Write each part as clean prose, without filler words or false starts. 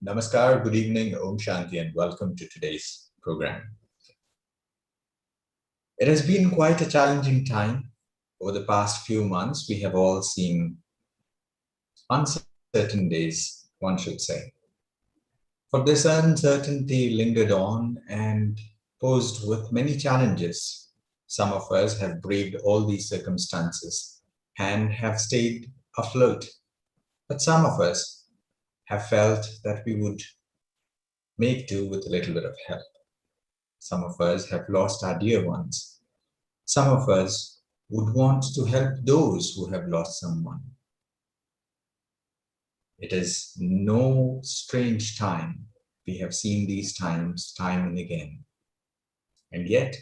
Namaskar, good evening, Om Shanti, and welcome to today's program. It has been quite a challenging time. Over the past few months, we have all seen uncertain days, one should say. For this uncertainty lingered on and posed with many challenges. Some of us have braved all these circumstances and have stayed afloat. But some of us have felt that we would make do with a little bit of help. Some of us have lost our dear ones. Some of us would want to help those who have lost someone. It is no strange time. We have seen these times time and again. And yet,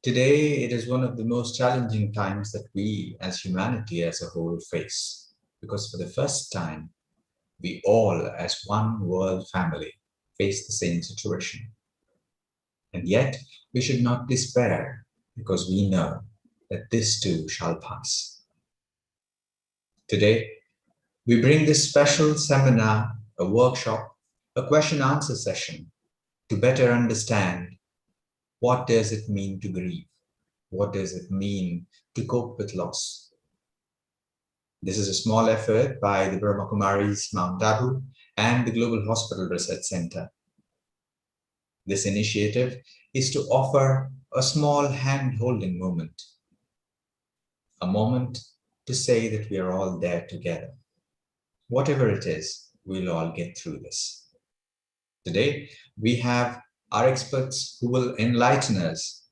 today it is one of the most challenging times that we as humanity as a whole face. Because for the first time, we all as one world family face the same situation. And yet, we should not despair because we know that this too shall pass. Today, we bring this special seminar, a workshop, a question-answer session to better understand what does it mean to grieve? What does it mean to cope with loss? This is a small effort by the Brahma Kumaris, Mount Abu, and the Global Hospital Research Center. This initiative is to offer a small hand-holding moment, a moment to say that we are all there together. Whatever it is, we'll all get through this. Today, we have our experts who will enlighten us.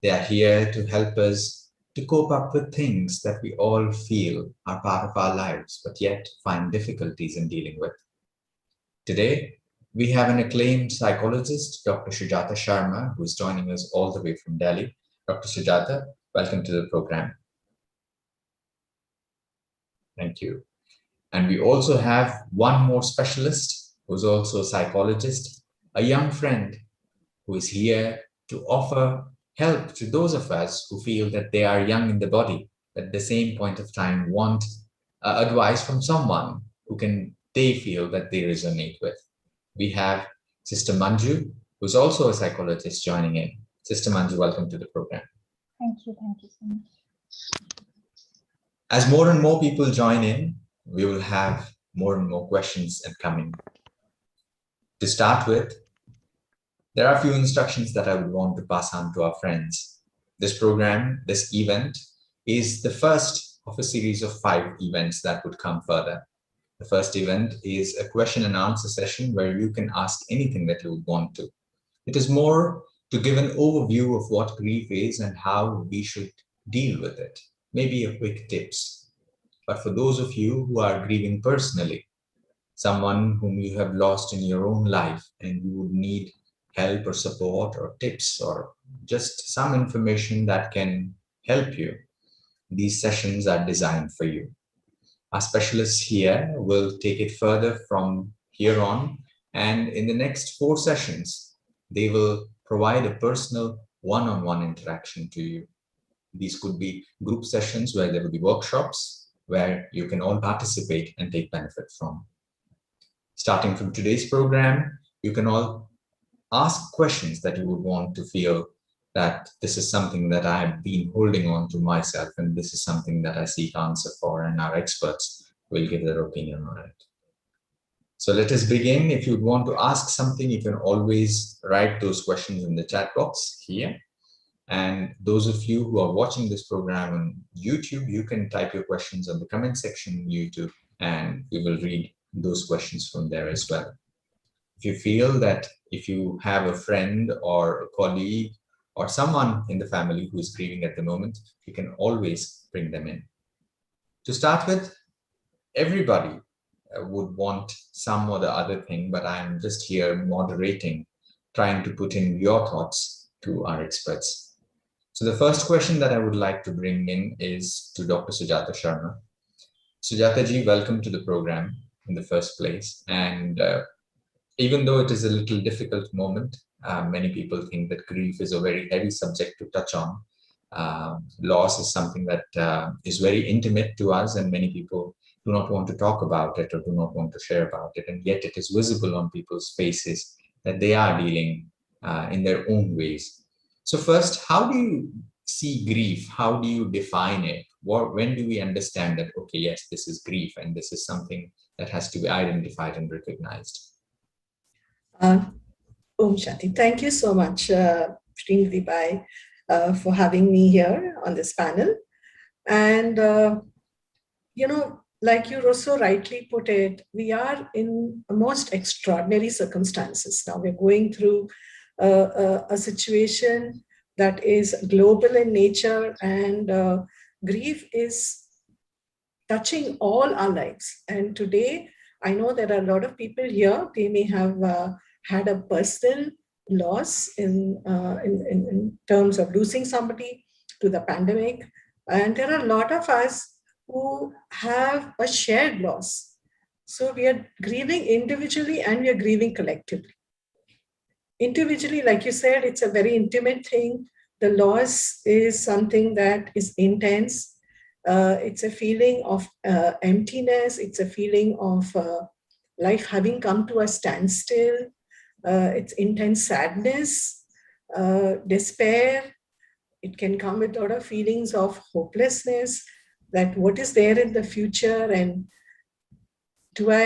They are here to help us to cope up with things that we all feel are part of our lives, but yet find difficulties in dealing with. Today, we have an acclaimed psychologist, Dr. Sujata Sharma, who is joining us all the way from Delhi. Dr. Sujata, welcome to the program. Thank you. And we also have one more specialist who's also a psychologist, a young friend who is here to offer help to those of us who feel that they are young in the body, but at the same point of time want advice from someone who they feel that they resonate with. We have Sister Manju, who's also a psychologist joining in. Sister Manju, welcome to the program. Thank you so much. As more and more people join in, we will have more and more questions coming. To start with, there are a few instructions that I would want to pass on to our friends. This program, this event, is the first of a series of 5 events that would come further. The first event is a question and answer session where you can ask anything that you would want to. It is more to give an overview of what grief is and how we should deal with it. Maybe a quick tips. But for those of you who are grieving personally, someone whom you have lost in your own life and you would need help or support or tips or just some information that can help you, these sessions are designed for you. Our specialists here will take it further from here on, and in the next 4 sessions, they will provide a personal one-on-one interaction to you. These could be group sessions where there will be workshops where you can all participate and take benefit from. Starting from today's program, you can all ask questions that you would want to feel that this is something that I have been holding on to myself and this is something that I seek answer for, and our experts will give their opinion on it. So let us begin. If you want to ask something, you can always write those questions in the chat box here. And those of you who are watching this program on YouTube, you can type your questions on the comment section on YouTube and we will read those questions from there as well. If you feel that if you have a friend or a colleague or someone in the family who is grieving at the moment, you can always bring them in. To start with, everybody would want some or the other thing, but I'm just here moderating, trying to put in your thoughts to our experts. So the first question that I would like to bring in is to Dr. Sujata Sharma. Sujata ji, welcome to the program in the first place. And even though it is a little difficult moment, many people think that grief is a very heavy subject to touch on. Loss is something that is very intimate to us, and many people do not want to talk about it or do not want to share about it. And yet it is visible on people's faces that they are dealing in their own ways. So first, how do you see grief? How do you define it? When do we understand that, okay, yes, this is grief and this is something that has to be identified and recognized? Om Shanti. Thank you so much, Srinidhi Bai, for having me here on this panel. And, like you so rightly put it, we are in most extraordinary circumstances. Now we're going through a situation that is global in nature, and grief is touching all our lives. And today, I know there are a lot of people here, they may have had a personal loss in terms of losing somebody to the pandemic. And there are a lot of us who have a shared loss. So we are grieving individually and we are grieving collectively. Individually, like you said, it's a very intimate thing. The loss is something that is intense. It's a feeling of emptiness. It's a feeling of life having come to a standstill. It's intense sadness, despair. It can come with a lot of feelings of hopelessness, that what is there in the future, and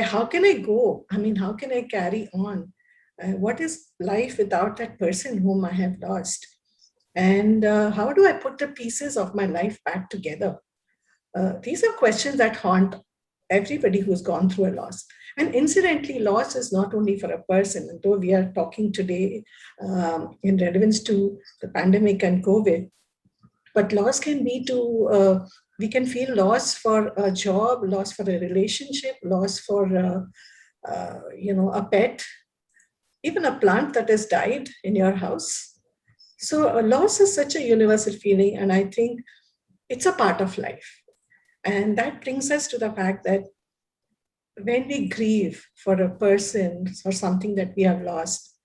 how can I go? I mean, how can I carry on? What is life without that person whom I have lost? And how do I put the pieces of my life back together? These are questions that haunt everybody who's gone through a loss. And incidentally, loss is not only for a person, and though we are talking today in relevance to the pandemic and COVID, but loss can be we can feel loss for a job, loss for a relationship, loss for a pet, even a plant that has died in your house. So loss is such a universal feeling, and I think it's a part of life. And that brings us to the fact that when we grieve for a person or something that we have lost,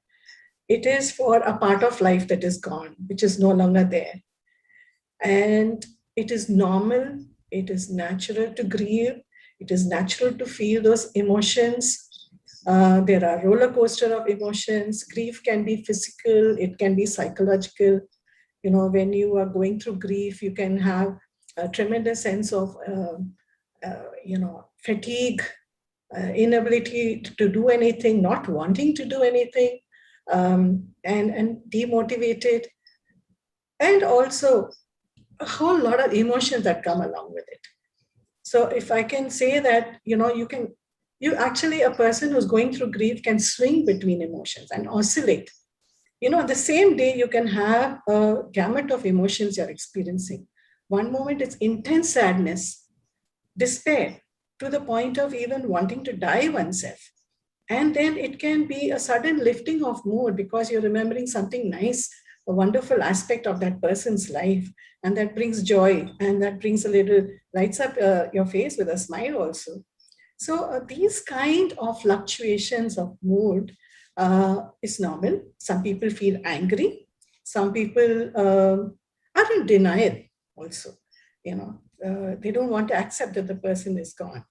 it is for a part of life that is gone, which is no longer there. And it is normal, it is natural to grieve, it is natural to feel those emotions. There are roller coaster of emotions. Grief can be physical, it can be psychological. When you are going through grief, you can have a tremendous sense of fatigue, inability to do anything, not wanting to do anything, and demotivated, and also a whole lot of emotions that come along with it. So if I can say that, a person who's going through grief can swing between emotions and oscillate. The same day you can have a gamut of emotions you're experiencing. One moment it's intense sadness, despair, to the point of even wanting to die oneself. And then it can be a sudden lifting of mood because you're remembering something nice, a wonderful aspect of that person's life. And that brings joy, and that brings lights up your face with a smile also. So these kind of fluctuations of mood is normal. Some people feel angry. Some people are in denial also. They don't want to accept that the person is gone.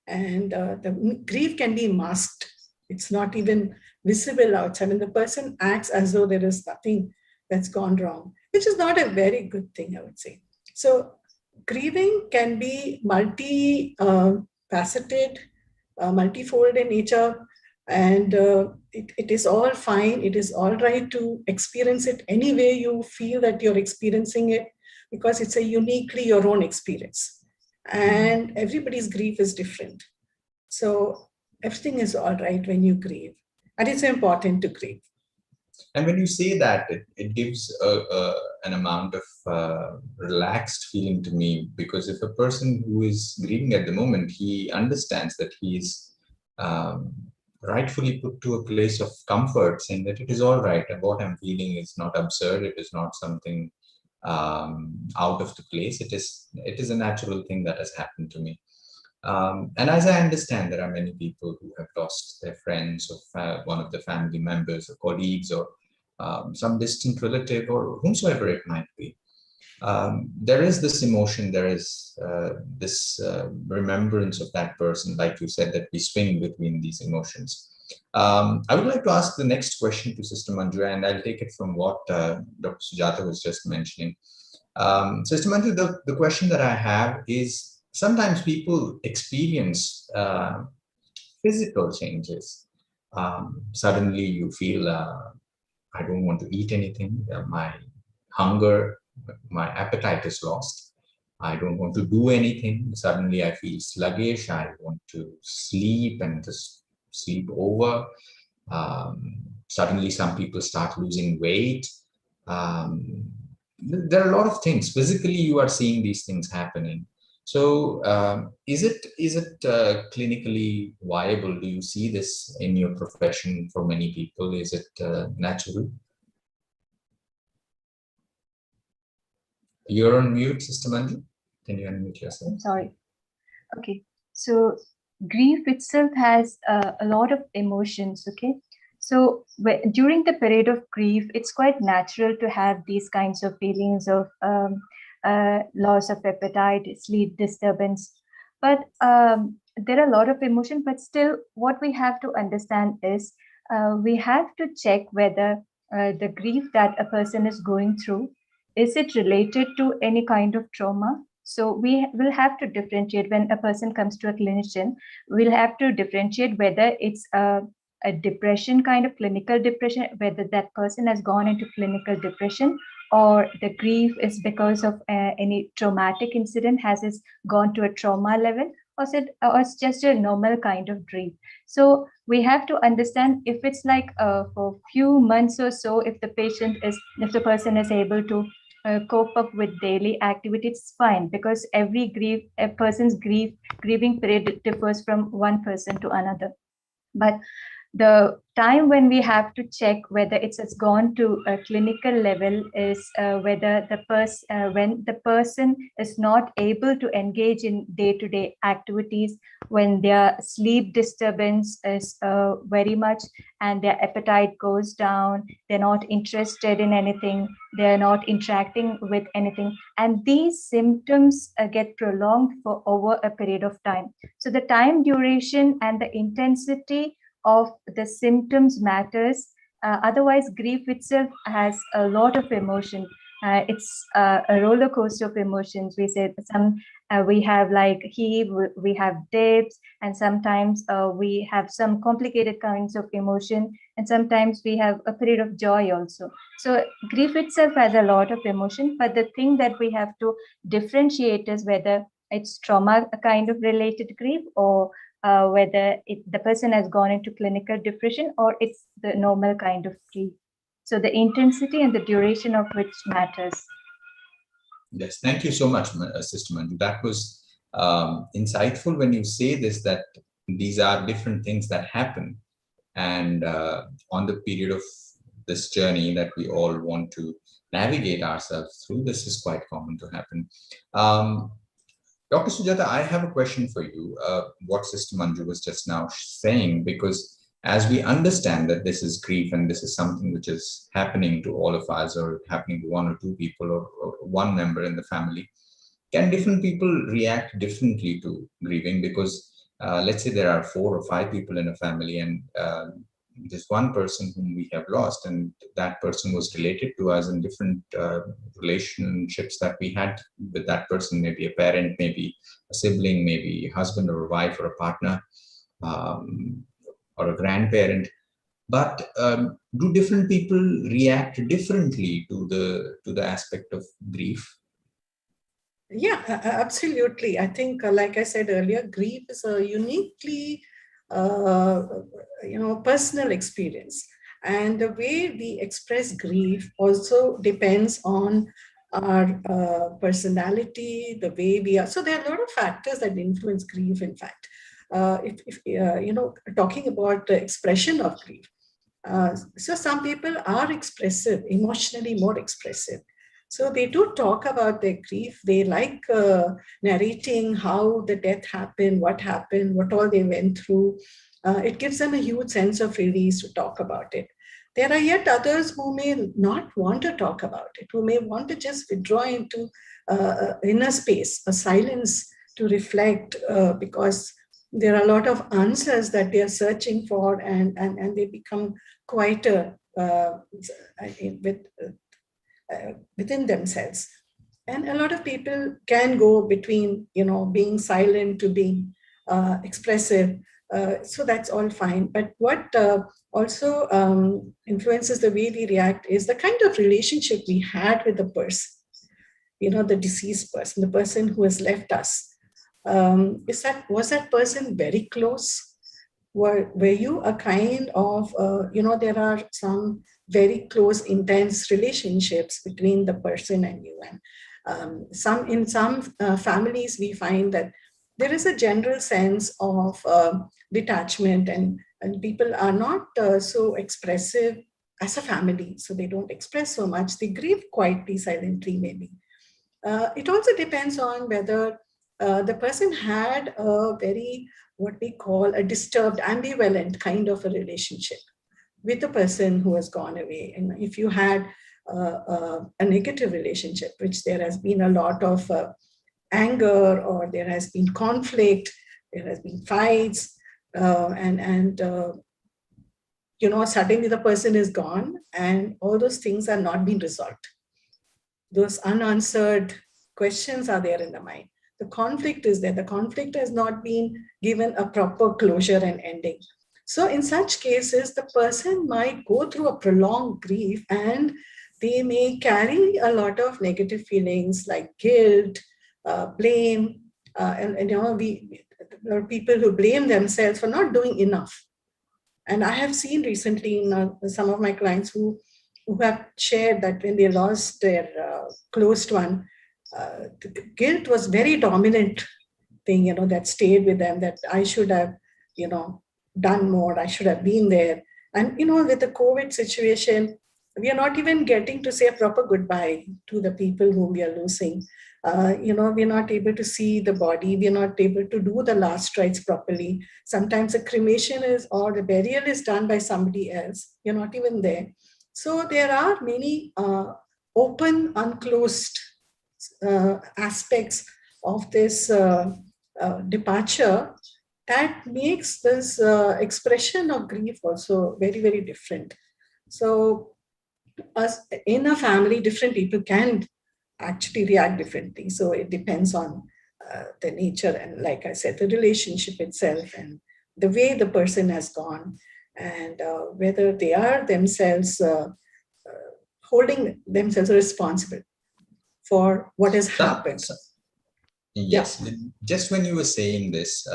And the grief can be masked. It's not even visible outside. I mean, the person acts as though there is nothing that's gone wrong, which is not a very good thing, I would say. So grieving can be multi-faceted, multifold in nature, and it is all fine. It is all right to experience it any way you feel that you're experiencing it, because it's a uniquely your own experience. And everybody's grief is different. So everything is all right when you grieve. And it's important to grieve. And when you say that, it gives an amount of relaxed feeling to me, because if a person who is grieving at the moment, he understands that he is rightfully put to a place of comfort, saying that it is all right, and what I'm feeling is not absurd, it is not something out of the place, it is a natural thing that has happened to me. And as I understand, there are many people who have lost their friends or one of the family members or colleagues or some distant relative or whomsoever it might be. there is this emotion, there is this remembrance of that person, like you said, that we swing between these emotions. I would like to ask the next question to Sister Manju, and I'll take it from what Dr. Sujata was just mentioning. Sister Manju, the question that I have is, sometimes people experience physical changes. Suddenly you feel, I don't want to eat anything, my hunger, my appetite is lost. I don't want to do anything. Suddenly I feel sluggish. I want to sleep and just sleep over. Suddenly some people start losing weight. There are a lot of things. Physically, you are seeing these things happening. So is it clinically viable? Do you see this in your profession for many people? Is it natural? You're on mute, Sister Manju. Can you unmute yourself? I'm sorry. Okay. So grief itself has a lot of emotions. Okay. So during the period of grief, it's quite natural to have these kinds of feelings of loss of appetite, sleep disturbance. But there are a lot of emotion, but still what we have to understand is we have to check whether the grief that a person is going through, is it related to any kind of trauma? So we will have to differentiate when a person comes to a clinician. We'll have to differentiate whether it's a depression, kind of clinical depression, whether that person has gone into clinical depression, or the grief is because of any traumatic incident, has it gone to a trauma level, or it's just a normal kind of grief. So we have to understand if it's like for a few months or so, if the person is able to cope up with daily activities, it's fine, because a person's grieving period differs from one person to another. But the time when we have to check whether it's gone to a clinical level is whether when the person is not able to engage in day-to-day activities, when their sleep disturbance is very much, and their appetite goes down, they're not interested in anything, they're not interacting with anything, and these symptoms get prolonged for over a period of time. So the time duration and the intensity of the symptoms matters. Otherwise, grief itself has a lot of emotion. It's a roller coaster of emotions. We say we have like heave, we have dips, and sometimes we have some complicated kinds of emotion, and sometimes we have a period of joy also. So grief itself has a lot of emotion, but the thing that we have to differentiate is whether it's trauma kind of related grief, or whether the person has gone into clinical depression, or it's the normal kind of grief. So the intensity and the duration of which matters. Yes, thank you so much, Sister Manju. That was insightful when you say this, that these are different things that happen. And on the period of this journey that we all want to navigate ourselves through, this is quite common to happen. Dr. Sujata, I have a question for you, what Sister Manju was just now saying, because as we understand that this is grief and this is something which is happening to all of us, or happening to one or two people, or one member in the family, can different people react differently to grieving? Because let's say there are 4 or 5 people in a family, and there's one person whom we have lost, and that person was related to us in different relationships that we had with that person, maybe a parent, maybe a sibling, maybe a husband or a wife or a partner, or a grandparent. But do different people react differently to the aspect of grief? Yeah, absolutely. I think, like I said earlier, grief is a uniquely, personal experience. And the way we express grief also depends on our personality, the way we are. So there are a lot of factors that influence grief, in fact. Talking about the expression of grief. So some people are expressive, emotionally more expressive. So they do talk about their grief. They like narrating how the death happened, what all they went through. It gives them a huge sense of release to talk about it. There are yet others who may not want to talk about it, who may want to just withdraw into inner space, a silence to reflect, because there are a lot of answers that they are searching for, and they become quieter within themselves. And a lot of people can go between, being silent to being expressive. So that's all fine. But what also influences the way we react is the kind of relationship we had with the person, the deceased person, the person who has left us. Was that person very close? Were you a kind of, there are some very close, intense relationships between the person and you. And in some families, we find that there is a general sense of detachment, and people are not so expressive as a family. So they don't express so much. They grieve quietly, silently, maybe. It also depends on whether the person had a very, what we call a disturbed, ambivalent kind of a relationship with the person who has gone away. And if you had a negative relationship, which there has been a lot of anger, or there has been conflict, there has been fights, and suddenly the person is gone, and all those things are not being resolved. Those unanswered questions are there in the mind. The conflict is there. The conflict has not been given a proper closure and ending. So in such cases, the person might go through a prolonged grief, and they may carry a lot of negative feelings like guilt, blame, and there are people who blame themselves for not doing enough. And I have seen recently in some of my clients who have shared that when they lost their closed one, the guilt was very dominant thing, that stayed with them, that I should have, done more, I should have been there. And, with the COVID situation, we are not even getting to say a proper goodbye to the people whom we are losing. We're not able to see the body. We're not able to do the last rites properly. Sometimes the cremation or the burial is done by somebody else. You're not even there. So there are many open, unclosed aspects of this departure that makes this expression of grief also very, very different. So in a family, different people can actually react differently. So it depends on the nature and, like I said, the relationship itself and the way the person has gone, and whether they are themselves holding themselves responsible for what has happened. Yes, just when you were saying this,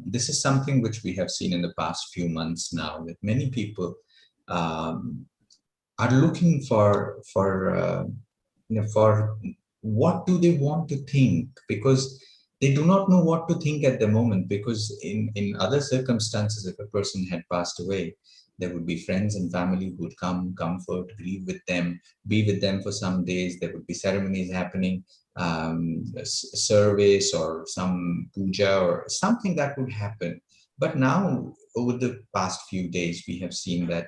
this is something which we have seen in the past few months now, that many people are looking for what do they want to think, because they do not know what to think at the moment. Because in other circumstances, if a person had passed away, there would be friends and family who would come, comfort, grieve with them, be with them for some days. There would be ceremonies happening, service or some puja or something that would happen. But now, over the past few days, we have seen that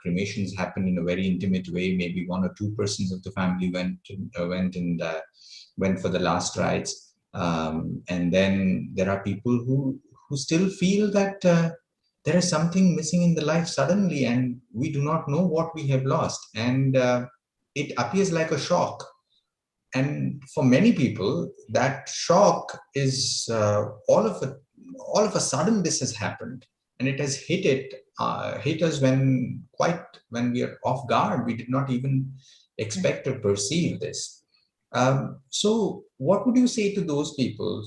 cremations happen in a very intimate way. Maybe one or two persons of the family went for the last rites, and then there are people who still feel that there is something missing in the life suddenly, and we do not know what we have lost, and it appears like a shock. And for many people, that shock is all of a sudden this has happened, and it has hit us when we are off guard. We did not even expect or perceive this. So what would you say to those people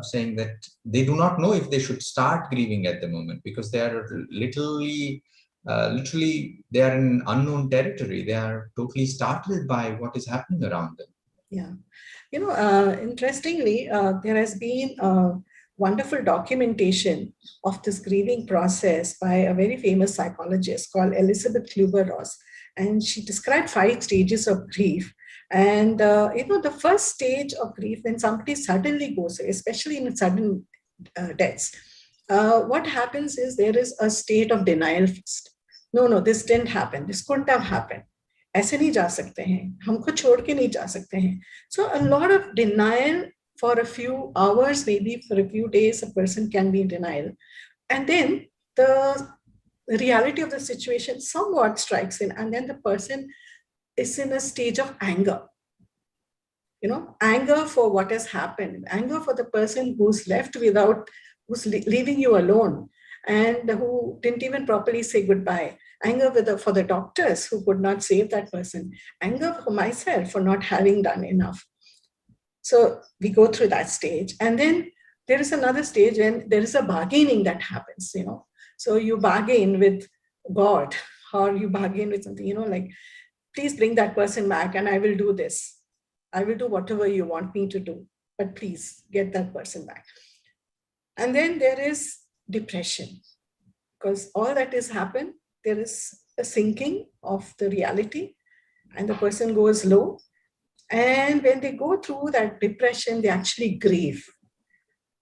saying that they do not know if they should start grieving at the moment, because they are literally they are in unknown territory. They are totally startled by what is happening around them. Yeah. Interestingly, there has been wonderful documentation of this grieving process by a very famous psychologist called Elizabeth Kubler-Ross. And she described 5 stages of grief. And, the first stage of grief, when somebody suddenly goes away, especially in sudden deaths, what happens is there is a state of denial first. no, this didn't happen, this couldn't have happened. ऐसे नहीं जा सकते हैं, हमको छोड़ के नहीं जा सकते हैं. So a lot of denial for a few hours, maybe for a few days, a person can be in denial. And then the reality of the situation somewhat strikes in, and then the person is in a stage of anger. Anger for what has happened, anger for the person who's left who's leaving you alone, and who didn't even properly say goodbye. Anger for the doctors who could not save that person. Anger for myself for not having done enough. So we go through that stage. And then there is another stage when there is a bargaining that happens, So you bargain with God, or you bargain with something, like, please bring that person back and I will do this. I will do whatever you want me to do, but please get that person back. And then there is depression, because all that has happened, there is a sinking of the reality, and the person goes low. And when they go through that depression, they actually grieve.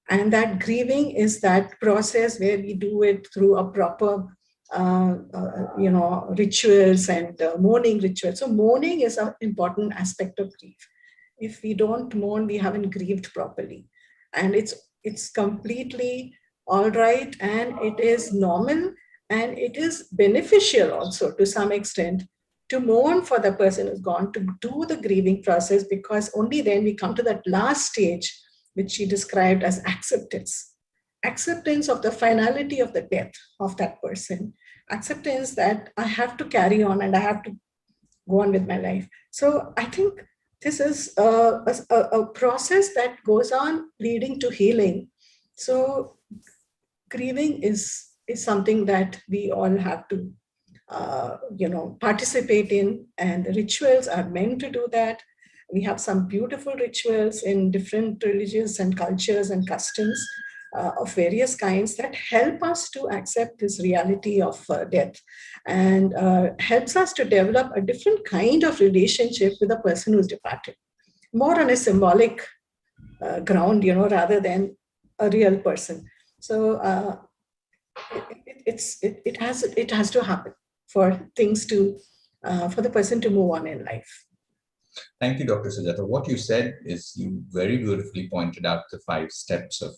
And that grieving is that process where we do it through a proper rituals and mourning rituals. So mourning is an important aspect of grief. If we don't mourn, we haven't grieved properly. And it's completely all right, and it is normal, and it is beneficial also to some extent to mourn for the person who's gone, to do the grieving process, because only then we come to that last stage, which she described as acceptance. Acceptance of the finality of the death of that person. Acceptance that I have to carry on and I have to go on with my life. So I think this is a process that goes on leading to healing. So grieving is something that we all have to participate in, and the rituals are meant to do that. We have some beautiful rituals in different religions and cultures and customs of various kinds that help us to accept this reality of death, and helps us to develop a different kind of relationship with a person who's departed, more on a symbolic ground, rather than a real person. So it has to happen for things to for the person to move on in life. Thank you, Dr. Sujata. What you said is, you very beautifully pointed out the 5 steps of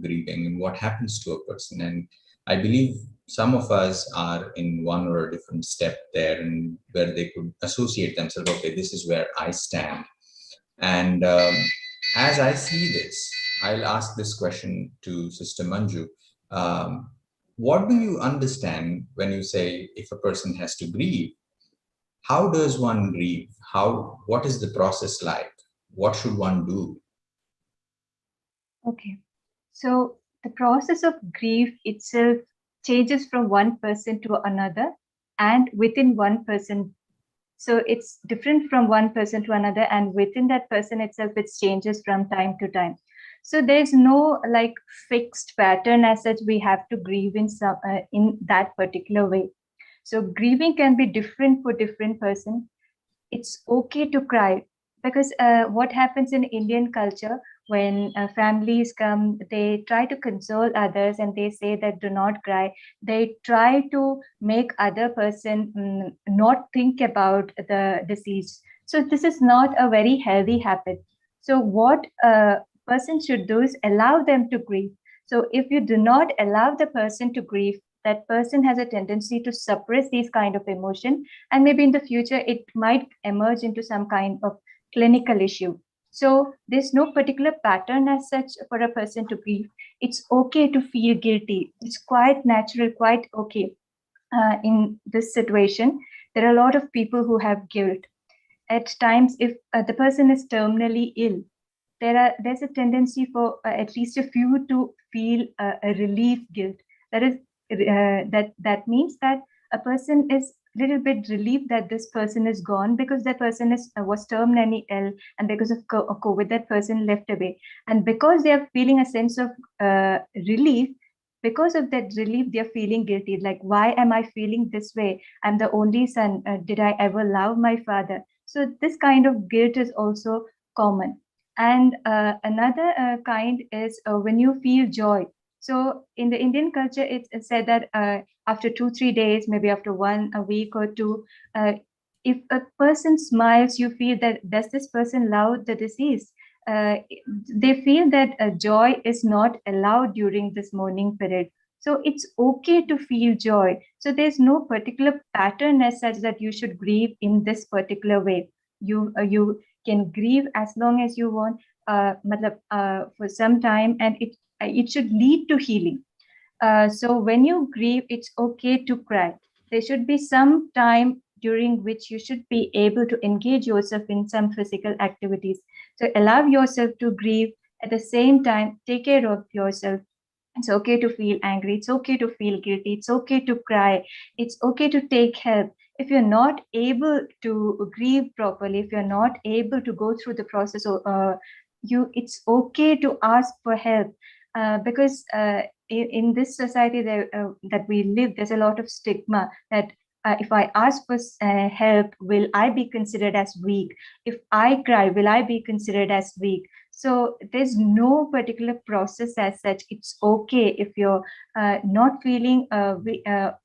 grieving and what happens to a person. And I believe some of us are in one or a different step there, and where they could associate themselves, okay, this is where I stand. And as I see this, I'll ask this question to Sister Manju. What do you understand when you say if a person has to grieve? How does one grieve? What is the process like? What should one do? Okay, so the process of grief itself changes from one person to another and within one person. So it's different from one person to another, and within that person itself, it changes from time to time. So there's no like fixed pattern as such. We have to grieve in that particular way. So grieving can be different for different person. It's okay to cry, because what happens in Indian culture, when families come, they try to console others and they say that do not cry. They try to make other person not think about the deceased. So this is not a very healthy habit. So what a person should do is allow them to grieve. So if you do not allow the person to grieve, that person has a tendency to suppress these kind of emotion, and maybe in the future it might emerge into some kind of clinical issue. So there's no particular pattern as such for a person to grieve. It's okay to feel guilty. It's quite natural, quite okay. In this situation, there are a lot of people who have guilt. At times, if the person is terminally ill, there's a tendency for at least a few to feel a relief guilt. That is that means that a person is little bit relieved that this person is gone, because that person was terminally ill, and because of COVID, that person left away. And because they are feeling a sense of relief, because of that relief, they are feeling guilty. Like, why am I feeling this way? I'm the only son. Did I ever love my father? So this kind of guilt is also common. And another kind is when you feel joy. So in the Indian culture, it's said that after 2-3 days, maybe after a week or two, if a person smiles, you feel that does this person love the deceased? They feel that joy is not allowed during this mourning period. So it's okay to feel joy. So there's no particular pattern as such that you should grieve in this particular way. You can grieve as long as you want, for some time, and it should lead to healing. So when you grieve, it's okay to cry. There should be some time during which you should be able to engage yourself in some physical activities. So allow yourself to grieve. At the same time, take care of yourself. It's okay to feel angry. It's okay to feel guilty. It's okay to cry. It's okay to take help. If you're not able to grieve properly, if you're not able to go through the process, it's okay to ask for help, because in this society that we live, there's a lot of stigma that if I ask for help, will I be considered as weak? If I cry, will I be considered as weak? So there's no particular process as such. It's okay if you're not feeling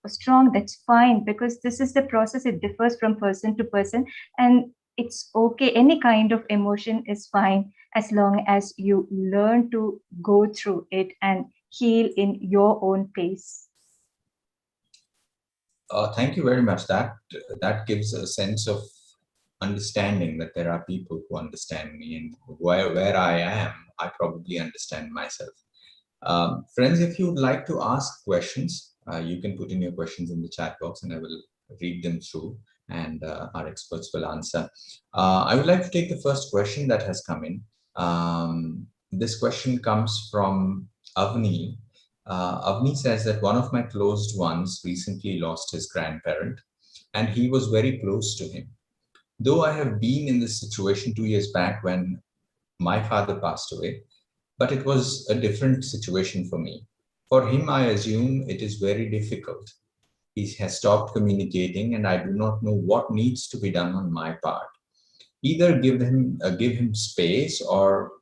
strong, that's fine, because this is the process. It differs from person to person, and it's okay. Any kind of emotion is fine as long as you learn to go through it and heal in your own pace. Thank you very much. That gives a sense of understanding that there are people who understand me, and where I am, I probably understand myself. Friends, if you would like to ask questions, you can put in your questions in the chat box and I will read them through, and our experts will answer. I would like to take the first question that has come in. This question comes from Avni. Avni says that one of my closed ones recently lost his grandparent, and he was very close to him. Though I have been in this situation 2 years back when my father passed away, but it was a different situation for me. For him, I assume it is very difficult. He has stopped communicating, and I do not know what needs to be done on my part. Either give him space or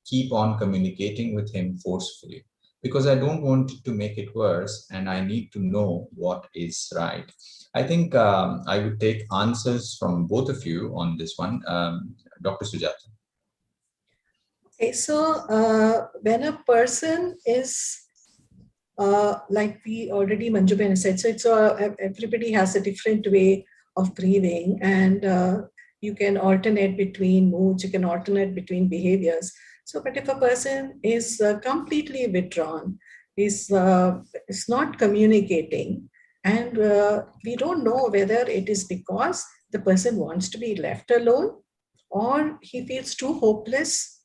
keep on communicating with him forcefully, because I don't want to make it worse, and I need to know what is right. I think I would take answers from both of you on this one. Dr. Sujata. Okay, so when a person is, like we already Manjuben said, so it's everybody has a different way of grieving, and you can alternate between moods, you can alternate between behaviors. So, but if a person is completely withdrawn, is not communicating, and we don't know whether it is because the person wants to be left alone, or he feels too hopeless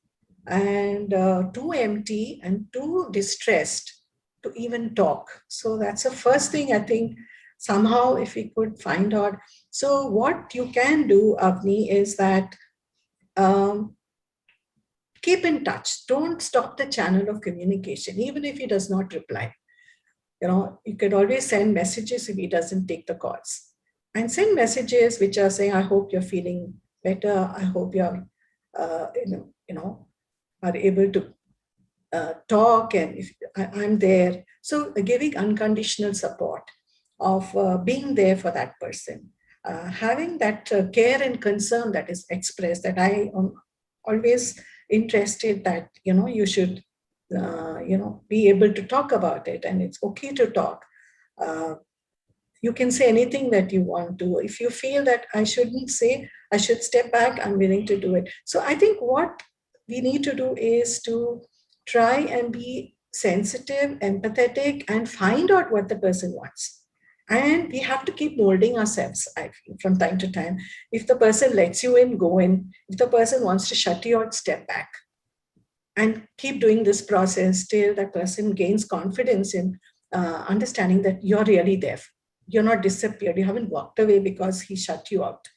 and too empty and too distressed to even talk. So that's the first thing I think, somehow if we could find out. So what you can do, Avni, is that keep in touch. Don't stop the channel of communication, even if he does not reply. You can always send messages if he doesn't take the calls. And send messages which are saying, I hope you're feeling better. I hope you're, are able to talk, and if I'm there. So giving unconditional support of being there for that person, having that care and concern that is expressed, that I am always interested that, you should, be able to talk about it, and it's okay to talk. You can say anything that you want to. If you feel that I shouldn't say, I should step back, I'm willing to do it. So I think what we need to do is to try and be sensitive, empathetic, and find out what the person wants. And we have to keep molding ourselves, I feel, from time to time. If the person lets you in, go in. If the person wants to shut you out, step back. And keep doing this process till that person gains confidence in understanding that you're really there. You're not disappeared. You haven't walked away because he shut you out.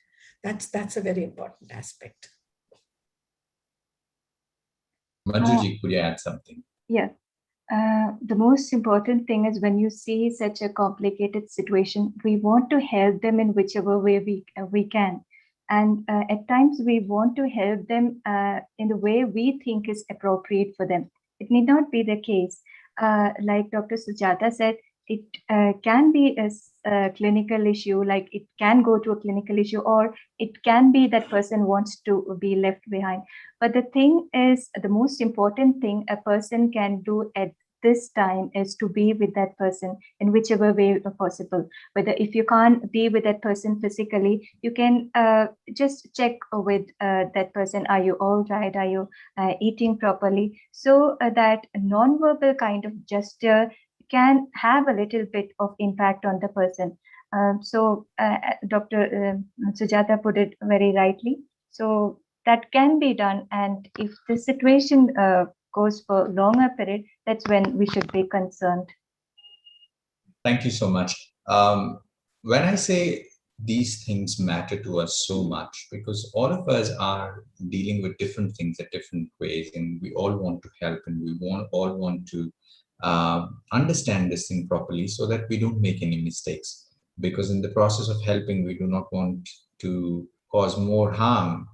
That's a very important aspect. Manjuji, could you add something? Yeah. The most important thing is when you see such a complicated situation, we want to help them in whichever way we can. And at times we want to help them in the way we think is appropriate for them. It need not be the case. like Dr. Sujata said, it can be a clinical issue, like it can go to a clinical issue, or it can be that person wants to be left behind. But the thing is, the most important thing a person can do at this time is to be with that person in whichever way possible. Whether if you can't be with that person physically, you can just check with that person. Are you all right? Are you eating properly? So that non-verbal kind of gesture can have a little bit of impact on the person. Dr. Sujata put it very rightly. So that can be done. And if the situation goes for longer period, that's when we should be concerned. Thank you so much. When I say these things matter to us so much, because all of us are dealing with different things at different ways, and we all want to help, and we all want to understand this thing properly so that we don't make any mistakes. Because in the process of helping, we do not want to cause more harm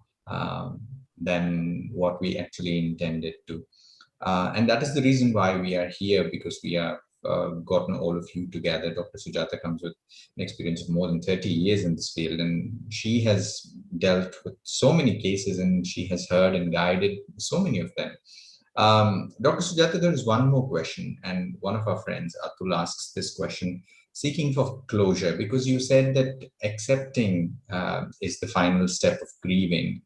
than what we actually intended to. And that is the reason why we are here, because we are gotten all of you together. Dr. Sujata comes with an experience of more than 30 years in this field, and she has dealt with so many cases, and she has heard and guided so many of them. Dr. Sujata, there is one more question, and one of our friends, Atul, asks this question, seeking for closure, because you said that accepting is the final step of grieving.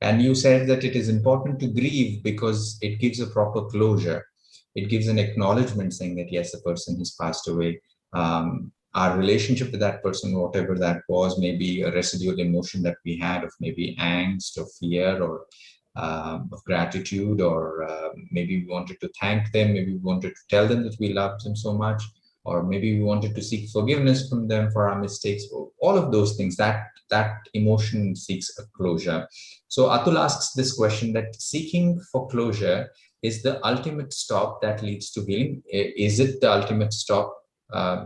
And you said that it is important to grieve because it gives a proper closure. It gives an acknowledgement saying that, yes, the person has passed away. Our relationship with that person, whatever that was, maybe a residual emotion that we had of maybe angst or fear or of gratitude, or maybe we wanted to thank them, maybe we wanted to tell them that we loved them so much, or maybe we wanted to seek forgiveness from them for our mistakes. All of those things, that emotion seeks a closure. So Atul asks this question, that seeking for closure is the ultimate stop that leads to healing. Is it the ultimate stop,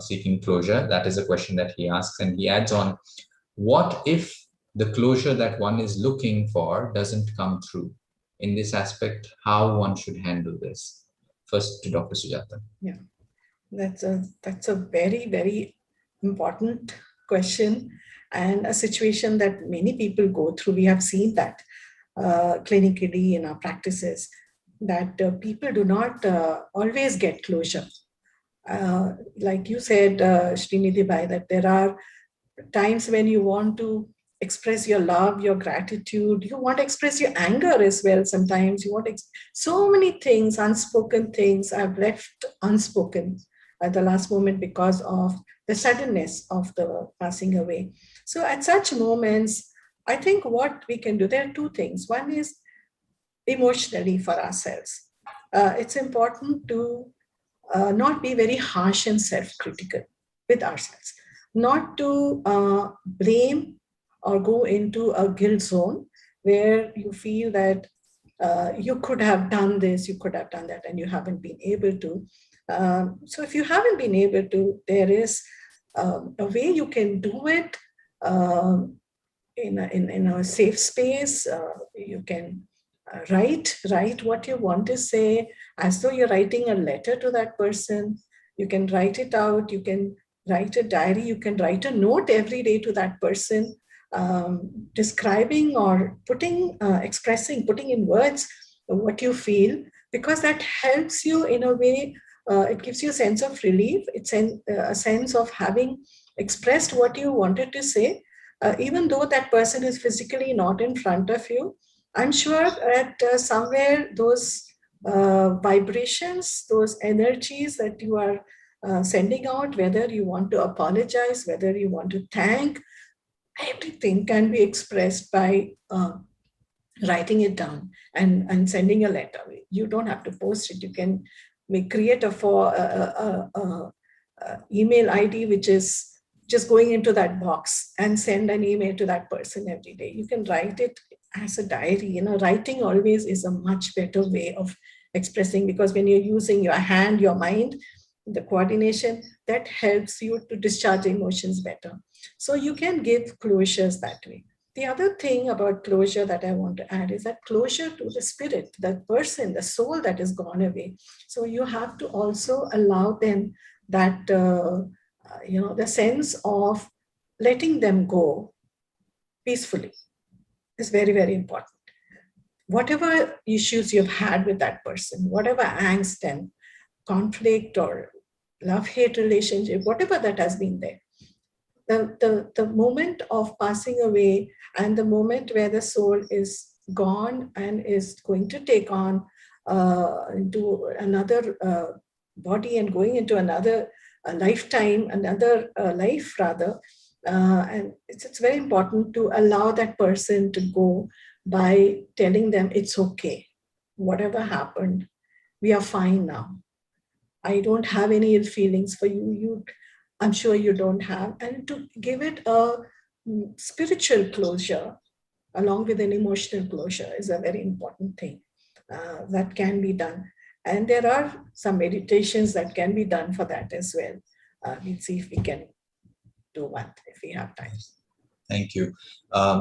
seeking closure? That is a question that he asks, and he adds on, what if the closure that one is looking for doesn't come through? In this aspect, how one should handle this? First to Dr. Sujata. Yeah, that's a very, very important question, and a situation that many people go through. We have seen that clinically in our practices, that people do not always get closure. Like you said, Srinidhi Bhai, that there are times when you want to express your love, your gratitude, you want to express your anger as well. Sometimes you want so many things, unspoken things I've left unspoken at the last moment because of the suddenness of the passing away. So at such moments, I think what we can do, there are two things. One is emotionally for ourselves. It's important to not be very harsh and self-critical with ourselves, not to blame or go into a guilt zone where you feel that you could have done this, you could have done that, and you haven't been able to. So if you haven't been able to, there is a way you can do it in a safe space. You can write what you want to say as though you're writing a letter to that person. You can write it out. You can write a diary. You can write a note every day to that person, describing or expressing, putting in words what you feel, because that helps you in a way. It gives you a sense of relief. It's a sense of having expressed what you wanted to say, even though that person is physically not in front of you. I'm sure that somewhere those vibrations, those energies that you are sending out, whether you want to apologize, whether you want to thank, everything can be expressed by writing it down and sending a letter. You don't have to post it. You can create a email ID which is just going into that box and send an email to that person every day. You can write it as a diary. Writing always is a much better way of expressing, because when you're using your hand, your mind, the coordination, that helps you to discharge emotions better. So you can give closures that way. The other thing about closure that I want to add is that closure to the spirit, that person, the soul that is gone away. So you have to also allow them that, the sense of letting them go peacefully is very, very important. Whatever issues you've had with that person, whatever angst and conflict or love-hate relationship, whatever that has been there, the moment of passing away and the moment where the soul is gone and is going to take on into another body and going into another lifetime, another life rather, and it's very important to allow that person to go by telling them it's okay, whatever happened, we are fine now. I don't have any ill feelings for you. I'm sure you don't have. And to give it a spiritual closure along with an emotional closure is a very important thing that can be done. And there are some meditations that can be done for that as well. We'll see if we can do one if we have time. Thank you.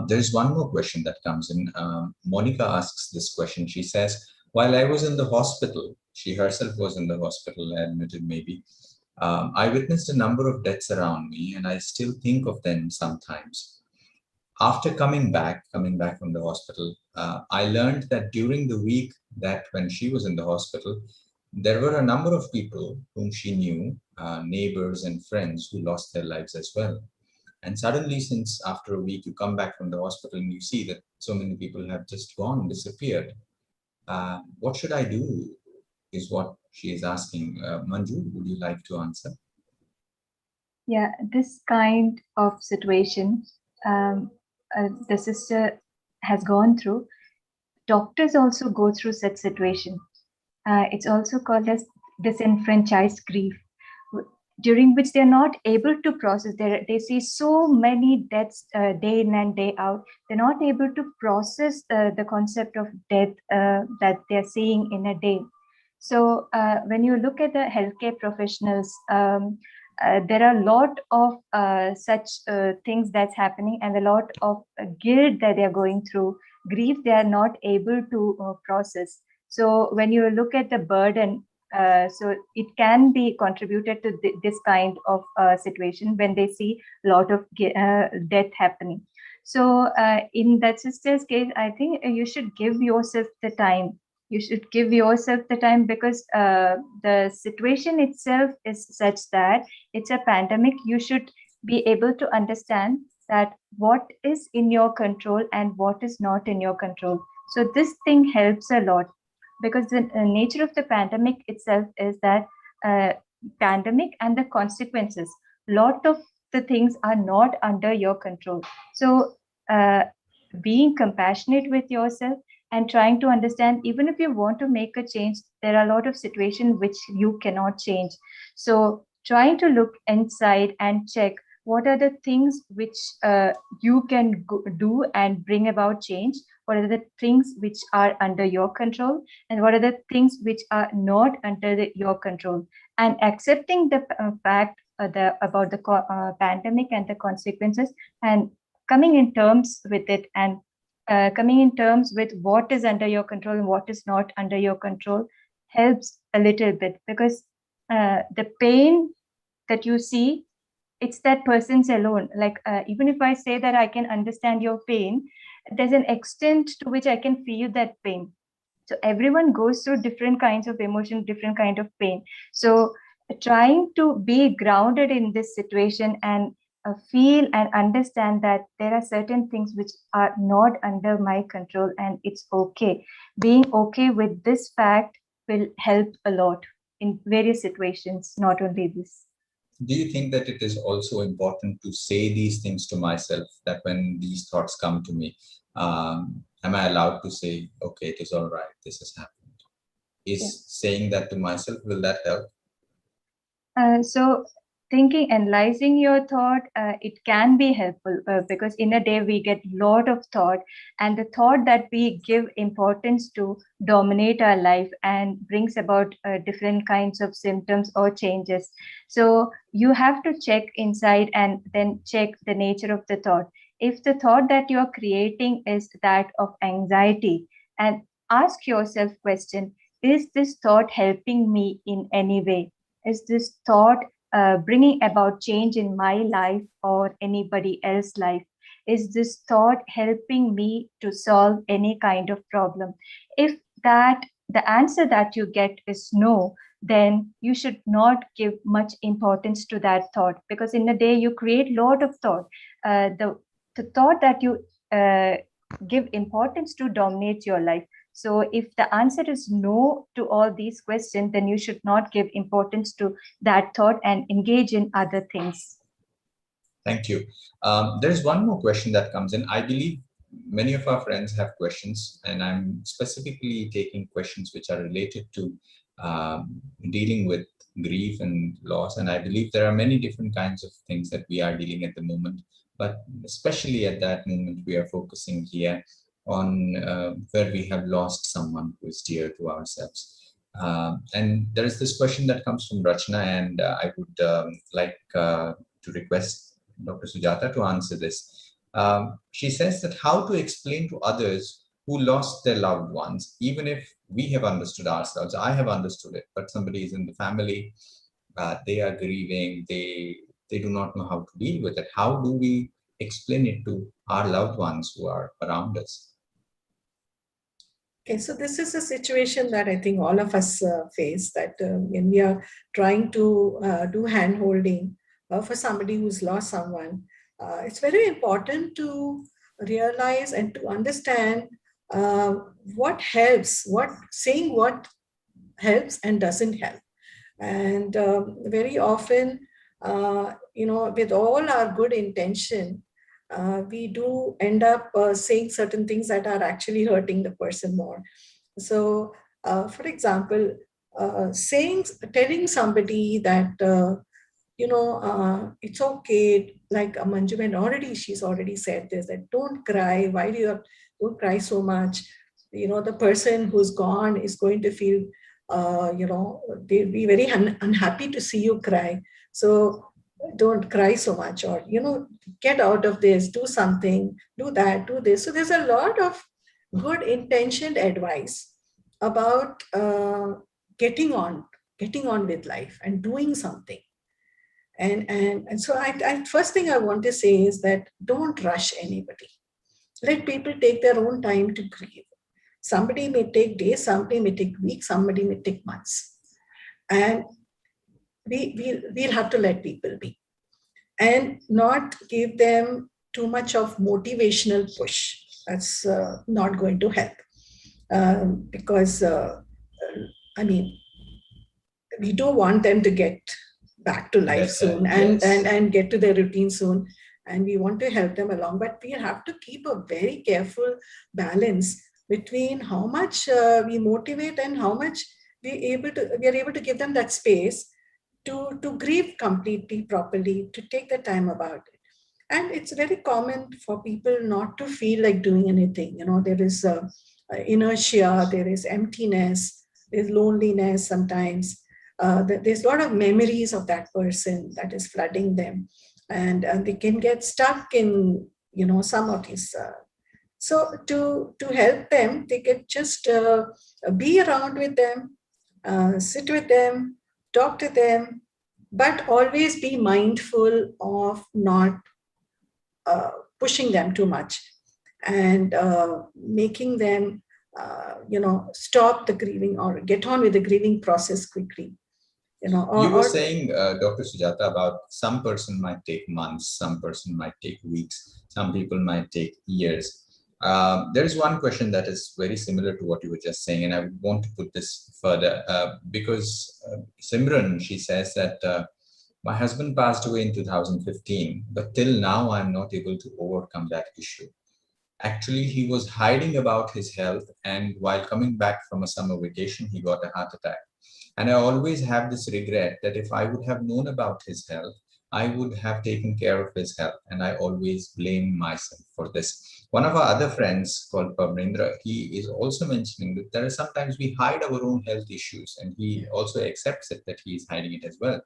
There's one more question that comes in. Monica asks this question. She says, while I was in the hospital, she herself was in the hospital, admitted maybe, I witnessed a number of deaths around me, and I still think of them sometimes. After coming back from the hospital, I learned that during the week that when she was in the hospital, there were a number of people whom she knew, neighbors and friends, who lost their lives as well. And suddenly, since after a week you come back from the hospital and you see that so many people have just gone, disappeared, what should I do is what she is asking. Manju, would you like to answer? Yeah, this kind of situation the sister has gone through. Doctors also go through such situation. It's also called as disenfranchised grief, during which they're not able to process. They see so many deaths day in and day out. They're not able to process the concept of death that they're seeing in a day. So when you look at the healthcare professionals, there are a lot of such things that's happening, and a lot of guilt that they're going through, grief they are not able to process. So when you look at the burden, so it can be contributed to this kind of situation when they see a lot of death happening. So in that sister's case, I think you should give yourself the time. You should give yourself the time, because the situation itself is such that it's a pandemic. You should be able to understand that what is in your control and what is not in your control. So this thing helps a lot, because the nature of the pandemic itself is that pandemic and the consequences, lot of the things are not under your control. So being compassionate with yourself and trying to understand, even if you want to make a change, there are a lot of situations which you cannot change. So trying to look inside and check what are the things which you can do and bring about change, what are the things which are under your control, and what are the things which are not under your control, and accepting the fact about the pandemic and the consequences, and coming in terms with it, and coming in terms with what is under your control and what is not under your control helps a little bit, because the pain that you see, it's that person's alone. Like even if I say that I can understand your pain, there's an extent to which I can feel that pain. So everyone goes through different kinds of emotion, different kind of pain. So trying to be grounded in this situation and feel and understand that there are certain things which are not under my control, and it's okay. Being okay with this fact will help a lot in various situations, not only this. Do you think that it is also important to say these things to myself, that when these thoughts come to me, am I allowed to say, okay, it is all right, this has happened? Is saying that to myself, will that help? So thinking, analyzing your thought, it can be helpful, because in a day we get lot of thought, and the thought that we give importance to dominate our life and brings about different kinds of symptoms or changes. So you have to check inside and then check the nature of the thought. If the thought that you are creating is that of anxiety, and ask yourself question, is this thought helping me in any way? Is this thought bringing about change in my life or anybody else's life? Is this thought helping me to solve any kind of problem? If that the answer that you get is no, then you should not give much importance to that thought, because in a day you create lot of thought. The thought that you give importance to dominates your life. So if the answer is no to all these questions, then you should not give importance to that thought and engage in other things. Thank you. There's one more question that comes in. I believe many of our friends have questions, and I'm specifically taking questions which are related to dealing with grief and loss. And I believe there are many different kinds of things that we are dealing at the moment, but especially at that moment, we are focusing here on where we have lost someone who is dear to ourselves. And there is this question that comes from Rachna, and I would like to request Dr. Sujata to answer this. She says that how to explain to others who lost their loved ones, even if we have understood ourselves, I have understood it, but somebody is in the family, they are grieving, they do not know how to deal with it. How do we explain it to our loved ones who are around us? Okay, so this is a situation that I think all of us face, that when we are trying to do hand holding for somebody who's lost someone, it's very important to realize and to understand what helps, what helps and doesn't help. And very often, with all our good intention, we do end up saying certain things that are actually hurting the person more. So, for example, telling somebody that, it's okay, like Manju had she's already said this, that don't cry, don't cry so much. The person who's gone is going to feel, they'll be very unhappy to see you cry. So don't cry so much, or, get out of this, do something, do that, do this. So there's a lot of good intentioned advice about getting on with life and doing something. And so I first thing I want to say is that don't rush anybody. Let people take their own time to grieve. Somebody may take days, somebody may take weeks, somebody may take months. And we'll have to let people be and not give them too much of motivational push. That's not going to help, because we do want them to get back to life soon and get to their routine soon, and we want to help them along, but we have to keep a very careful balance between how much we motivate and how much we are able to give them that space to grieve completely, properly, to take the time about it. And it's very common for people not to feel like doing anything. There is inertia, there is emptiness, there's loneliness sometimes. There's a lot of memories of that person that is flooding them, and they can get stuck in some of these. So to help them, they can just be around with them, sit with them, talk to them, but always be mindful of not pushing them too much and making them stop the grieving or get on with the grieving process quickly. You were saying, Dr. Sujata, about some person might take months, some person might take weeks, some people might take years. There is one question that is very similar to what you were just saying, and I would want to put this further because Simran, she says that my husband passed away in 2015, but till now I'm not able to overcome that issue. Actually, he was hiding about his health, and while coming back from a summer vacation, he got a heart attack. And I always have this regret that if I would have known about his health, I would have taken care of his health. And I always blame myself for this. One of our other friends called Pamrindra, he is also mentioning that there are sometimes we hide our own health issues, and he also accepts it that he is hiding it as well.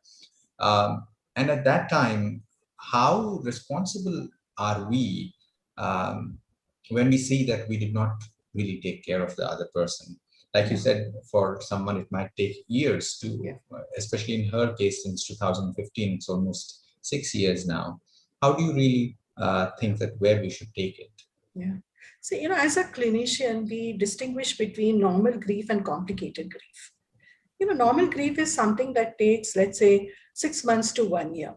And at that time, how responsible are we when we see that we did not really take care of the other person. Like you said, for someone, it might take years to, especially in her case, since 2015, it's almost 6 years now. How do you really think that where we should take it? Yeah. So, as a clinician, we distinguish between normal grief and complicated grief. Normal grief is something that takes, let's say, 6 months to 1 year.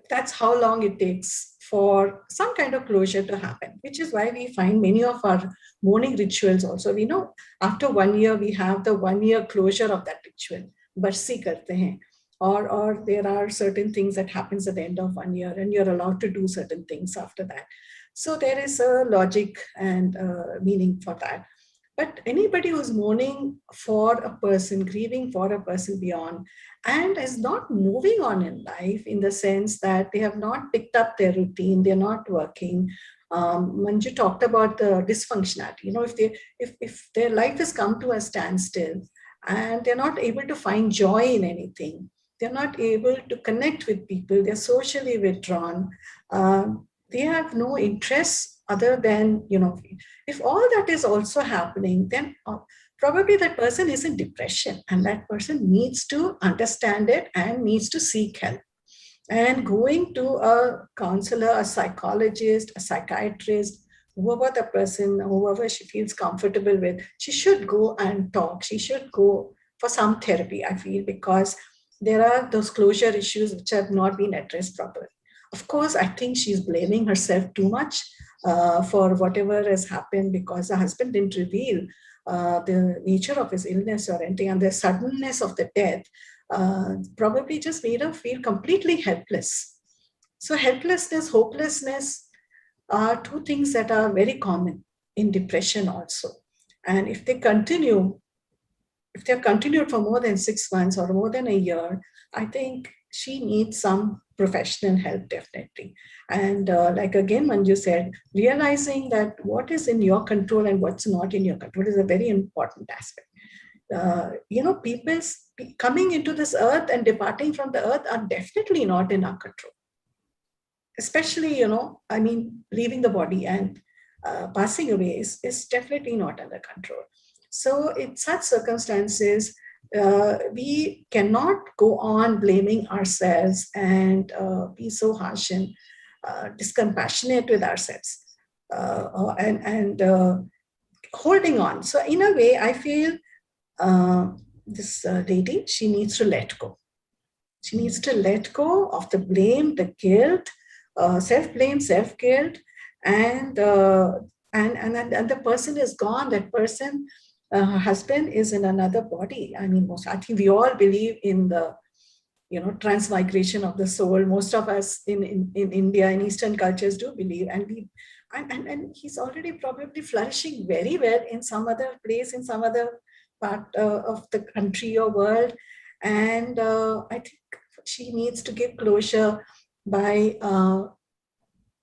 That's how long it takes for some kind of closure to happen, which is why we find many of our mourning rituals also. We know after 1 year, we have the 1 year closure of that ritual. Barsi karte hain. Or there are certain things that happens at the end of 1 year, and you're allowed to do certain things after that. So there is a logic and meaning for that. But anybody who's mourning for a person, grieving for a person beyond, and is not moving on in life in the sense that they have not picked up their routine, they're not working. Manju talked about the dysfunctionality. If their life has come to a standstill and they're not able to find joy in anything, they're not able to connect with people, they're socially withdrawn, they have no interest other than, if all that is also happening, then probably that person is in depression, and that person needs to understand it and needs to seek help. And going to a counselor, a psychologist, a psychiatrist, whoever she feels comfortable with, she should go and talk. She should go for some therapy, I feel, because there are those closure issues which have not been addressed properly. Of course, I think she's blaming herself too much for whatever has happened, because the husband didn't reveal the nature of his illness or anything, and the suddenness of the death probably just made her feel completely helpless. So helplessness, hopelessness are two things that are very common in depression also. And if they're continued for more than 6 months or more than a year, I think she needs some professional help, definitely. And like again, Manju said, realizing that what is in your control and what's not in your control is a very important aspect. People coming into this earth and departing from the earth are definitely not in our control. Especially, leaving the body and passing away is definitely not under control. So in such circumstances, we cannot go on blaming ourselves and be so harsh and discompassionate with ourselves and holding on. So in a way, I feel this lady, she needs to let go. She needs to let go of the blame, the guilt, self-blame, self-guilt, and the person is gone. That person, her husband, is in another body. I think we all believe in the transmigration of the soul. Most of us in India, in Eastern cultures, do believe, and he's already probably flourishing very well in some other place, in some other part of the country or world. And I think she needs to give closure by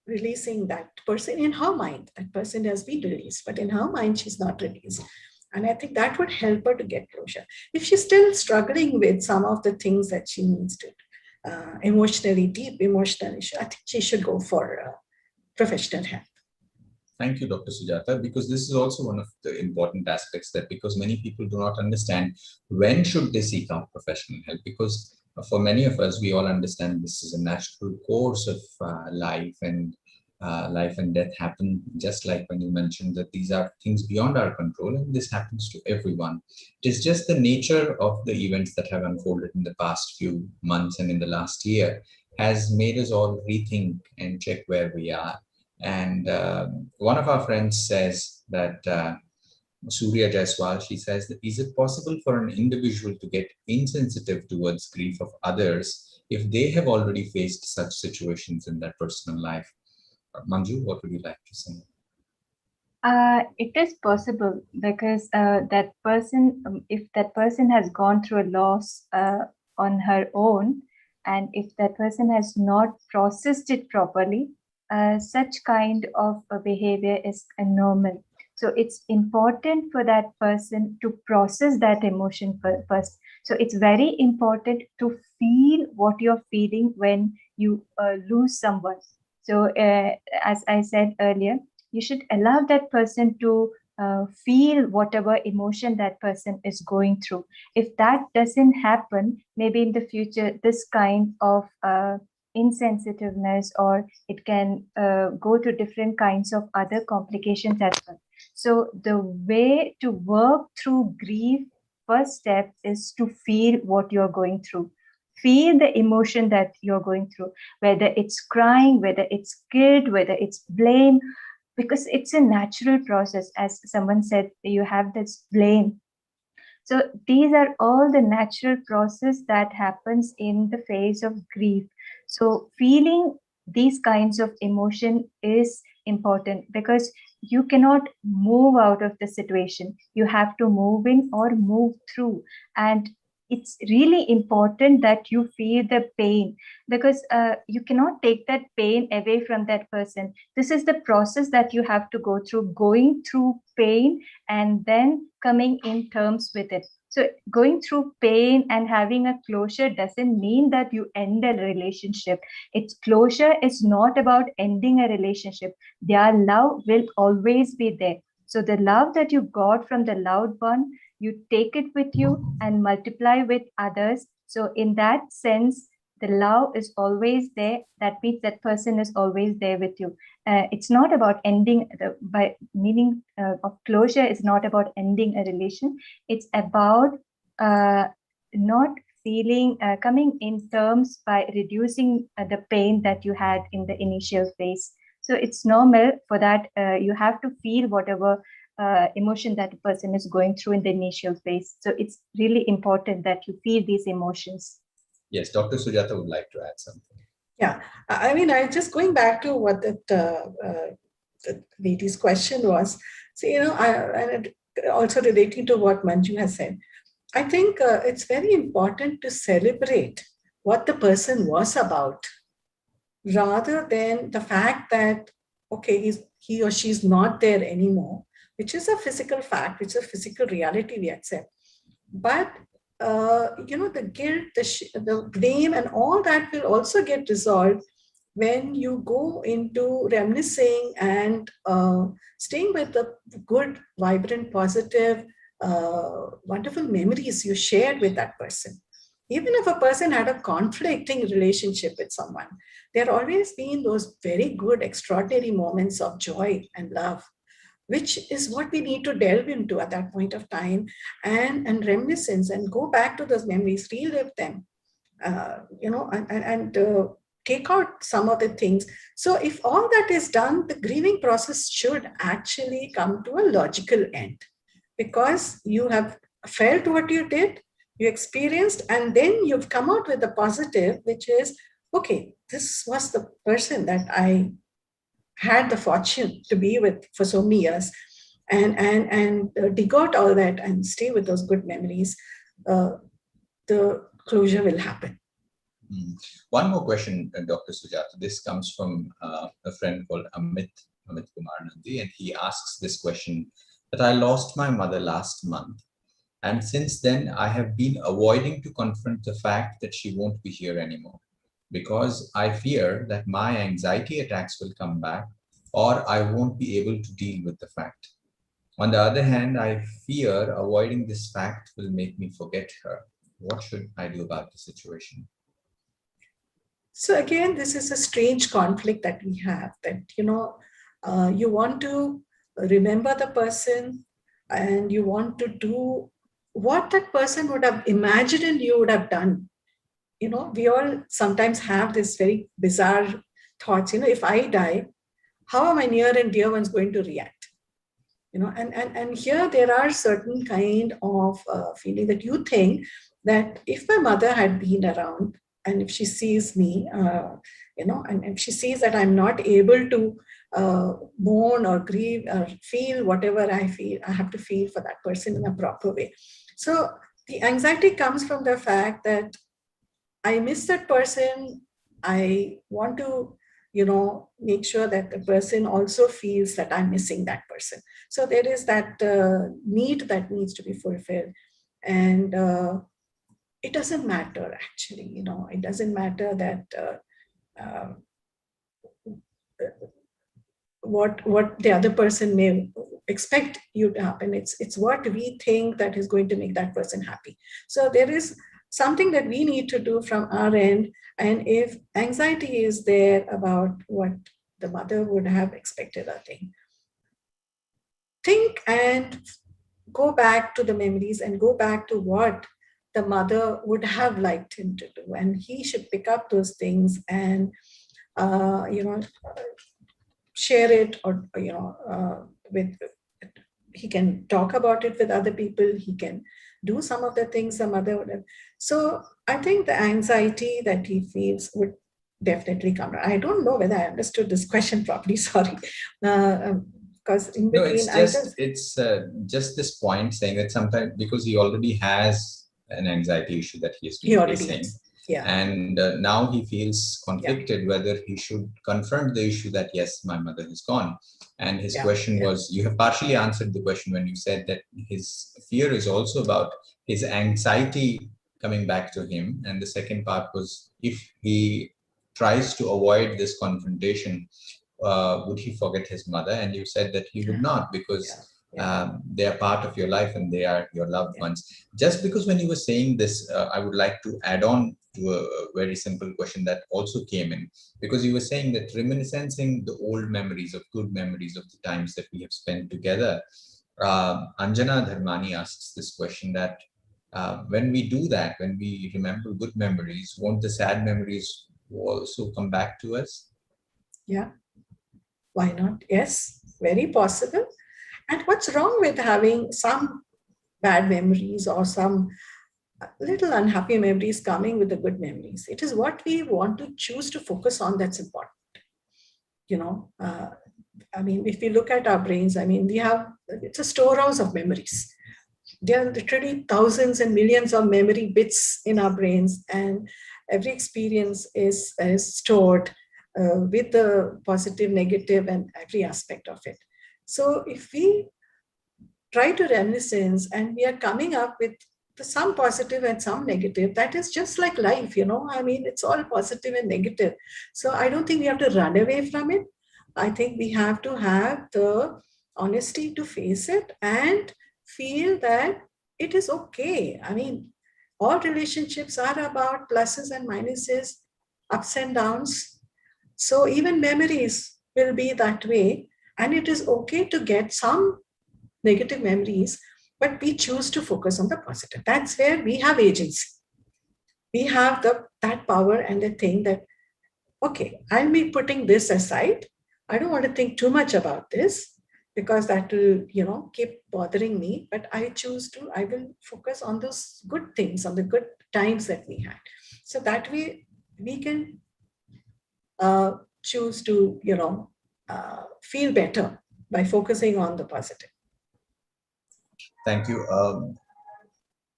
releasing that person. In her mind, that person has been released, but in her mind, she's not released. And I think that would help her to get closure. If she's still struggling with some of the things that she needs to, deep emotional issue, I think she should go for professional help. Thank you, Dr. Sujata, because this is also one of the important aspects, that because many people do not understand when should they seek out professional help, because for many of us, we all understand this is a natural course of life, and life and death happen, just like when you mentioned that these are things beyond our control, and this happens to everyone. It is just the nature of the events that have unfolded in the past few months and in the last year has made us all rethink and check where we are. And one of our friends says that, Surya Jaiswal, she says that, is it possible for an individual to get insensitive towards grief of others if they have already faced such situations in their personal life? Manju, what would you like to say? It is possible, because that person, if that person has gone through a loss on her own, and if that person has not processed it properly, such kind of behavior is normal. So it's important for that person to process that emotion first. So it's very important to feel what you're feeling when you lose someone. So as I said earlier, you should allow that person to feel whatever emotion that person is going through. If that doesn't happen, maybe in the future, this kind of insensitiveness, or it can go to different kinds of other complications as well. So the way to work through grief, first step is to feel what you're going through. Feel the emotion that you're going through, whether it's crying, whether it's guilt, whether it's blame, because it's a natural process. As someone said, you have this blame. So these are all the natural process that happens in the phase of grief. So feeling these kinds of emotion is important, because you cannot move out of the situation. You have to move in or move through. And it's really important that you feel the pain, because you cannot take that pain away from that person. This is the process that you have to go through, going through pain and then coming in terms with it. So going through pain and having a closure doesn't mean that you end a relationship. Its closure is not about ending a relationship. Their love will always be there. So the love that you got from the loved one, you take it with you and multiply with others. So in that sense, the love is always there. That means that person is always there with you. It's not about ending by meaning of closure is not about ending a relation. It's about not feeling coming in terms by reducing the pain that you had in the initial phase. So it's normal for that. You have to feel whatever emotion that a person is going through in the initial phase. So it's really important that you feel these emotions. Yes, Dr. Sujata would like to add something. Yeah, I mean, I just going back to what the lady's question was. So, and also relating to what Manju has said, I think it's very important to celebrate what the person was about, rather than the fact that, okay, he or she's not there anymore, which is a physical fact, which is a physical reality we accept. But the guilt, the blame, and all that will also get resolved when you go into reminiscing and staying with the good, vibrant, positive, wonderful memories you shared with that person. Even if a person had a conflicting relationship with someone, there always been those very good, extraordinary moments of joy and love, which is what we need to delve into at that point of time, and reminiscence, and go back to those memories, relive them, and take out some of the things. So if all that is done, the grieving process should actually come to a logical end, because you have felt what you did, you experienced, and then you've come out with the positive, which is, okay, this was the person that I had the fortune to be with for so many years, and dig out all that and stay with those good memories. The closure will happen. One more question, Dr. Sujata. This comes from a friend called Amit Kumar Nandi, and he asks this question: that I lost my mother last month, and since then I have been avoiding to confront the fact that she won't be here anymore, because I fear that my anxiety attacks will come back, or I won't be able to deal with the fact. On the other hand, I fear avoiding this fact will make me forget her. What should I do about the situation? So again, this is a strange conflict that we have, that, you want to remember the person, and you want to do what that person would have imagined and you would have done. We all sometimes have this very bizarre thoughts, if I die, how are my near and dear ones going to react? And here there are certain kind of feeling that you think that if my mother had been around, and if she sees me, and if she sees that I'm not able to mourn or grieve or feel whatever I feel, I have to feel for that person in a proper way. So the anxiety comes from the fact that I miss that person. I want to, make sure that the person also feels that I'm missing that person. So there is that need that needs to be fulfilled. And it doesn't matter, actually, it doesn't matter that what the other person may expect you to happen. It's what we think that is going to make that person happy. So there is something that we need to do from our end. And if anxiety is there about what the mother would have expected, I think and go back to the memories and go back to what the mother would have liked him to do, and he should pick up those things and share it, or with, he can talk about it with other people, he can do some of the things the mother would have. So I think the anxiety that he feels would definitely come. I don't know whether I understood this question properly, sorry, because in between it's just this point saying that sometimes, because he already has an anxiety issue that he is facing, and now he feels conflicted whether he should confront the issue that yes, my mother is gone. And his question was, you have partially answered the question when you said that his fear is also about his anxiety coming back to him, and the second part was, if he tries to avoid this confrontation, would he forget his mother? And you said that he would not, because they are part of your life and they are your loved ones. Just because when you were saying this, I would like to add on to a very simple question that also came in, because you were saying that reminiscing the old memories, of good memories of the times that we have spent together. Anjana Dharmani asks this question that when we do that, when we remember good memories, won't the sad memories also come back to us? Yeah. Why not? Yes, very possible. And what's wrong with having some bad memories or some little unhappy memories coming with the good memories? It is what we want to choose to focus on that's important. I mean, if we look at our brains, I mean, it's a storehouse of memories. There are literally thousands and millions of memory bits in our brains, and every experience is stored with the positive, negative, and every aspect of it. So if we try to reminiscence and we are coming up with some positive and some negative, that is just like life, I mean, it's all positive and negative. So I don't think we have to run away from it. I think we have to have the honesty to face it and feel that it is okay. I mean, all relationships are about pluses and minuses, ups and downs. So even memories will be that way. And it is okay to get some negative memories, but we choose to focus on the positive. That's where we have agency. We have that power and the thing that, okay, I'll be putting this aside. I don't want to think too much about this because that will, keep bothering me. But I will focus on those good things, on the good times that we had. So that way we can choose to, feel better by focusing on the positive. Thank you.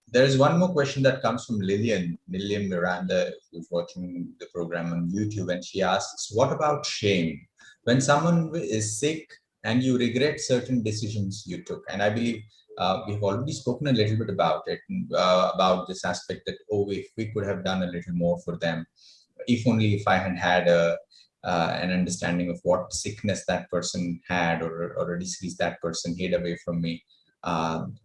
There is one more question that comes from Lillian Miranda, who's watching the program on YouTube, and she asks, what about shame? When someone is sick and you regret certain decisions you took, and I believe we've already spoken a little bit about it, about this aspect that, if we could have done a little more for them, if only if I had an understanding of what sickness that person had or a disease that person hid away from me.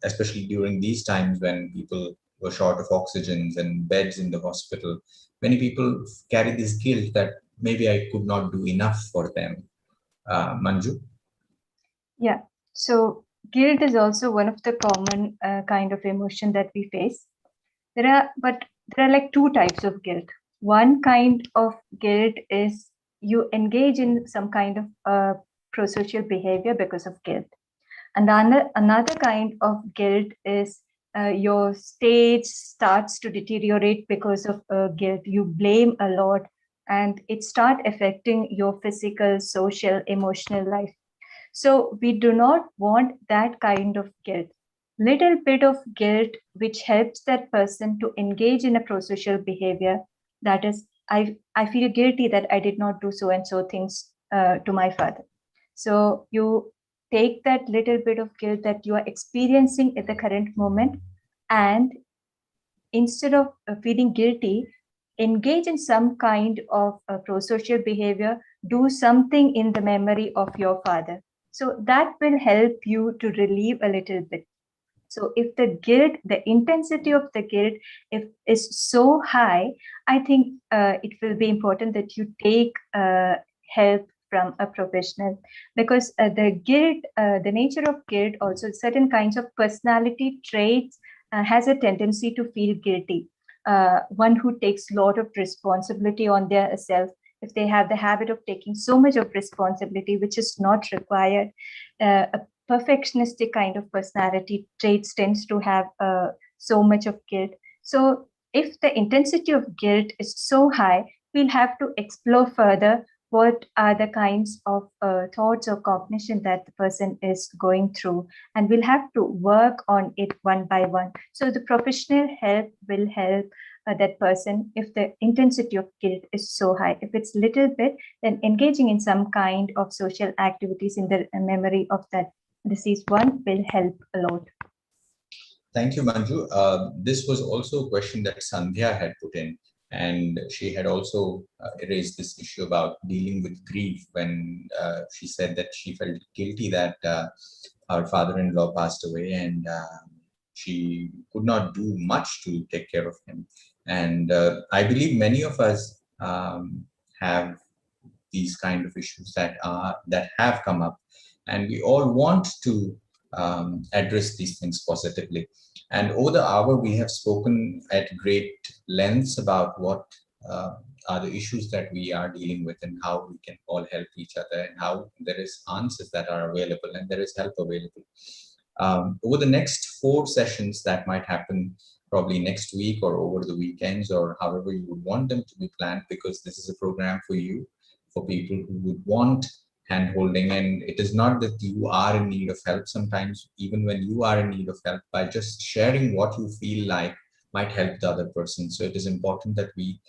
Especially during these times when people were short of oxygens and beds in the hospital, many people carry this guilt that maybe I could not do enough for them. Manju? Yeah, so guilt is also one of the common kind of emotion that we face. There are like two types of guilt. One kind of guilt is you engage in some kind of prosocial behavior because of guilt. And another kind of guilt is your state starts to deteriorate because of guilt. You blame a lot and it starts affecting your physical, social, emotional life. So we do not want that kind of guilt. Little bit of guilt which helps that person to engage in a prosocial behavior, that is, I feel guilty that I did not do so and so things to my father. So you take that little bit of guilt that you are experiencing at the current moment, and instead of feeling guilty, engage in some kind of prosocial behavior do something in the memory of your father. So that will help you to relieve a little bit. So if the guilt, the intensity of the guilt, if is so high, I think it will be important that you take help from a professional, because the guilt, the nature of guilt, also certain kinds of personality traits has a tendency to feel guilty. One who takes a lot of responsibility on their self, if they have the habit of taking so much of responsibility which is not required, a perfectionistic kind of personality traits tends to have so much of guilt. So if the intensity of guilt is so high, we'll have to explore further what are the kinds of thoughts or cognition that the person is going through, and we'll have to work on it one by one. So the professional help will help that person if the intensity of guilt is so high. If it's little bit, then engaging in some kind of social activities in the memory of that deceased one will help a lot. Thank you, Manju. This was also a question that Sandhya had put in, and she had also raised this issue about dealing with grief when she said that she felt guilty that her father-in-law passed away, and she could not do much to take care of him. And I believe many of us have these kind of issues that have come up, and we all want to address these things positively. And over the hour, we have spoken at great lengths about what are the issues that we are dealing with and how we can all help each other, and how there is answers that are available and there is help available. Over the next 4 sessions that might happen probably next week or over the weekends, or however you would want them to be planned, because this is a program for you, for people who would want hand-holding. And it is not that you are in need of help. Sometimes even when you are in need of help, by just sharing what you feel like might help the other person. So it is important that we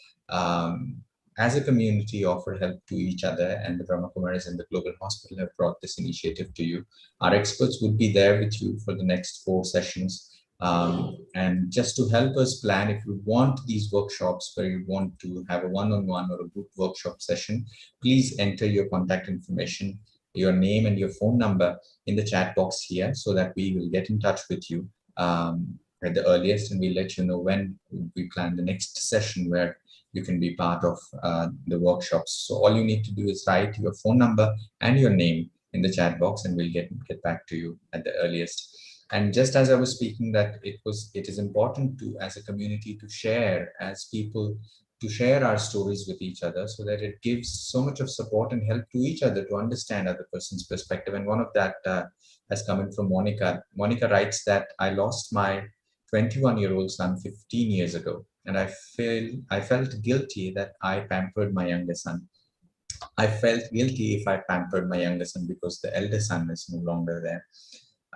as a community offer help to each other, and the Brahma Kumaris and the Global Hospital have brought this initiative to you. Our experts would be there with you for the next 4 sessions. And just to help us plan, if you want these workshops where you want to have a one-on-one or a group workshop session, please enter your contact information, your name and your phone number in the chat box here, so that we will get in touch with you at the earliest, and we'll let you know when we plan the next session where you can be part of the workshops. So all you need to do is write your phone number and your name in the chat box, and we'll get back to you at the earliest. And just as I was speaking, that it is important to, as a community, to share, as people, to share our stories with each other, so that it gives so much of support and help to each other to understand other person's perspective. And one of that has come in from Monica. Monica writes that I lost my 21-year-old son 15 years ago, and I felt guilty that I pampered my younger son. I felt guilty if I pampered my younger son because the elder son is no longer there.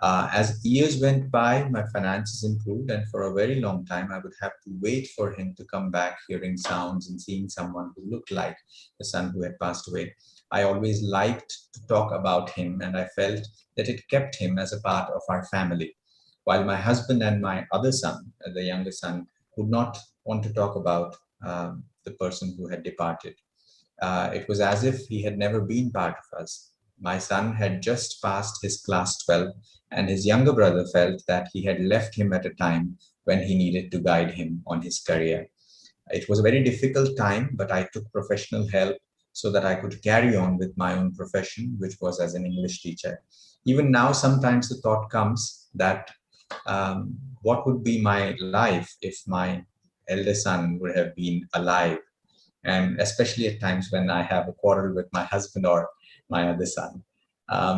As years went by, my finances improved, and for a very long time, I would have to wait for him to come back, hearing sounds and seeing someone who looked like the son who had passed away. I always liked to talk about him, and I felt that it kept him as a part of our family, while my husband and my other son, the younger son, would not want to talk about the person who had departed. It was as if he had never been part of us. My son had just passed his class 12, and his younger brother felt that he had left him at a time when he needed to guide him on his career. It was a very difficult time, but I took professional help so that I could carry on with my own profession, which was as an English teacher. Even now, sometimes the thought comes that what would be my life if my elder son would have been alive? And especially at times when I have a quarrel with my husband or my other son.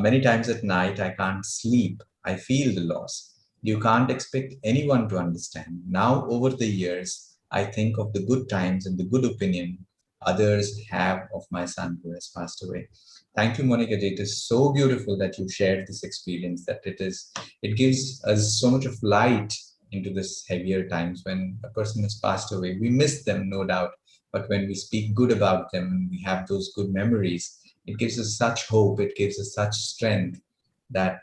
Many times at night, I can't sleep. I feel the loss. You can't expect anyone to understand. Now, over the years, I think of the good times and the good opinion others have of my son who has passed away. Thank you, Monica. It is so beautiful that you shared this experience, that it gives us so much of light into this heavier times when a person has passed away. We miss them, no doubt, but when we speak good about them, we have those good memories. It gives us such hope, it gives us such strength that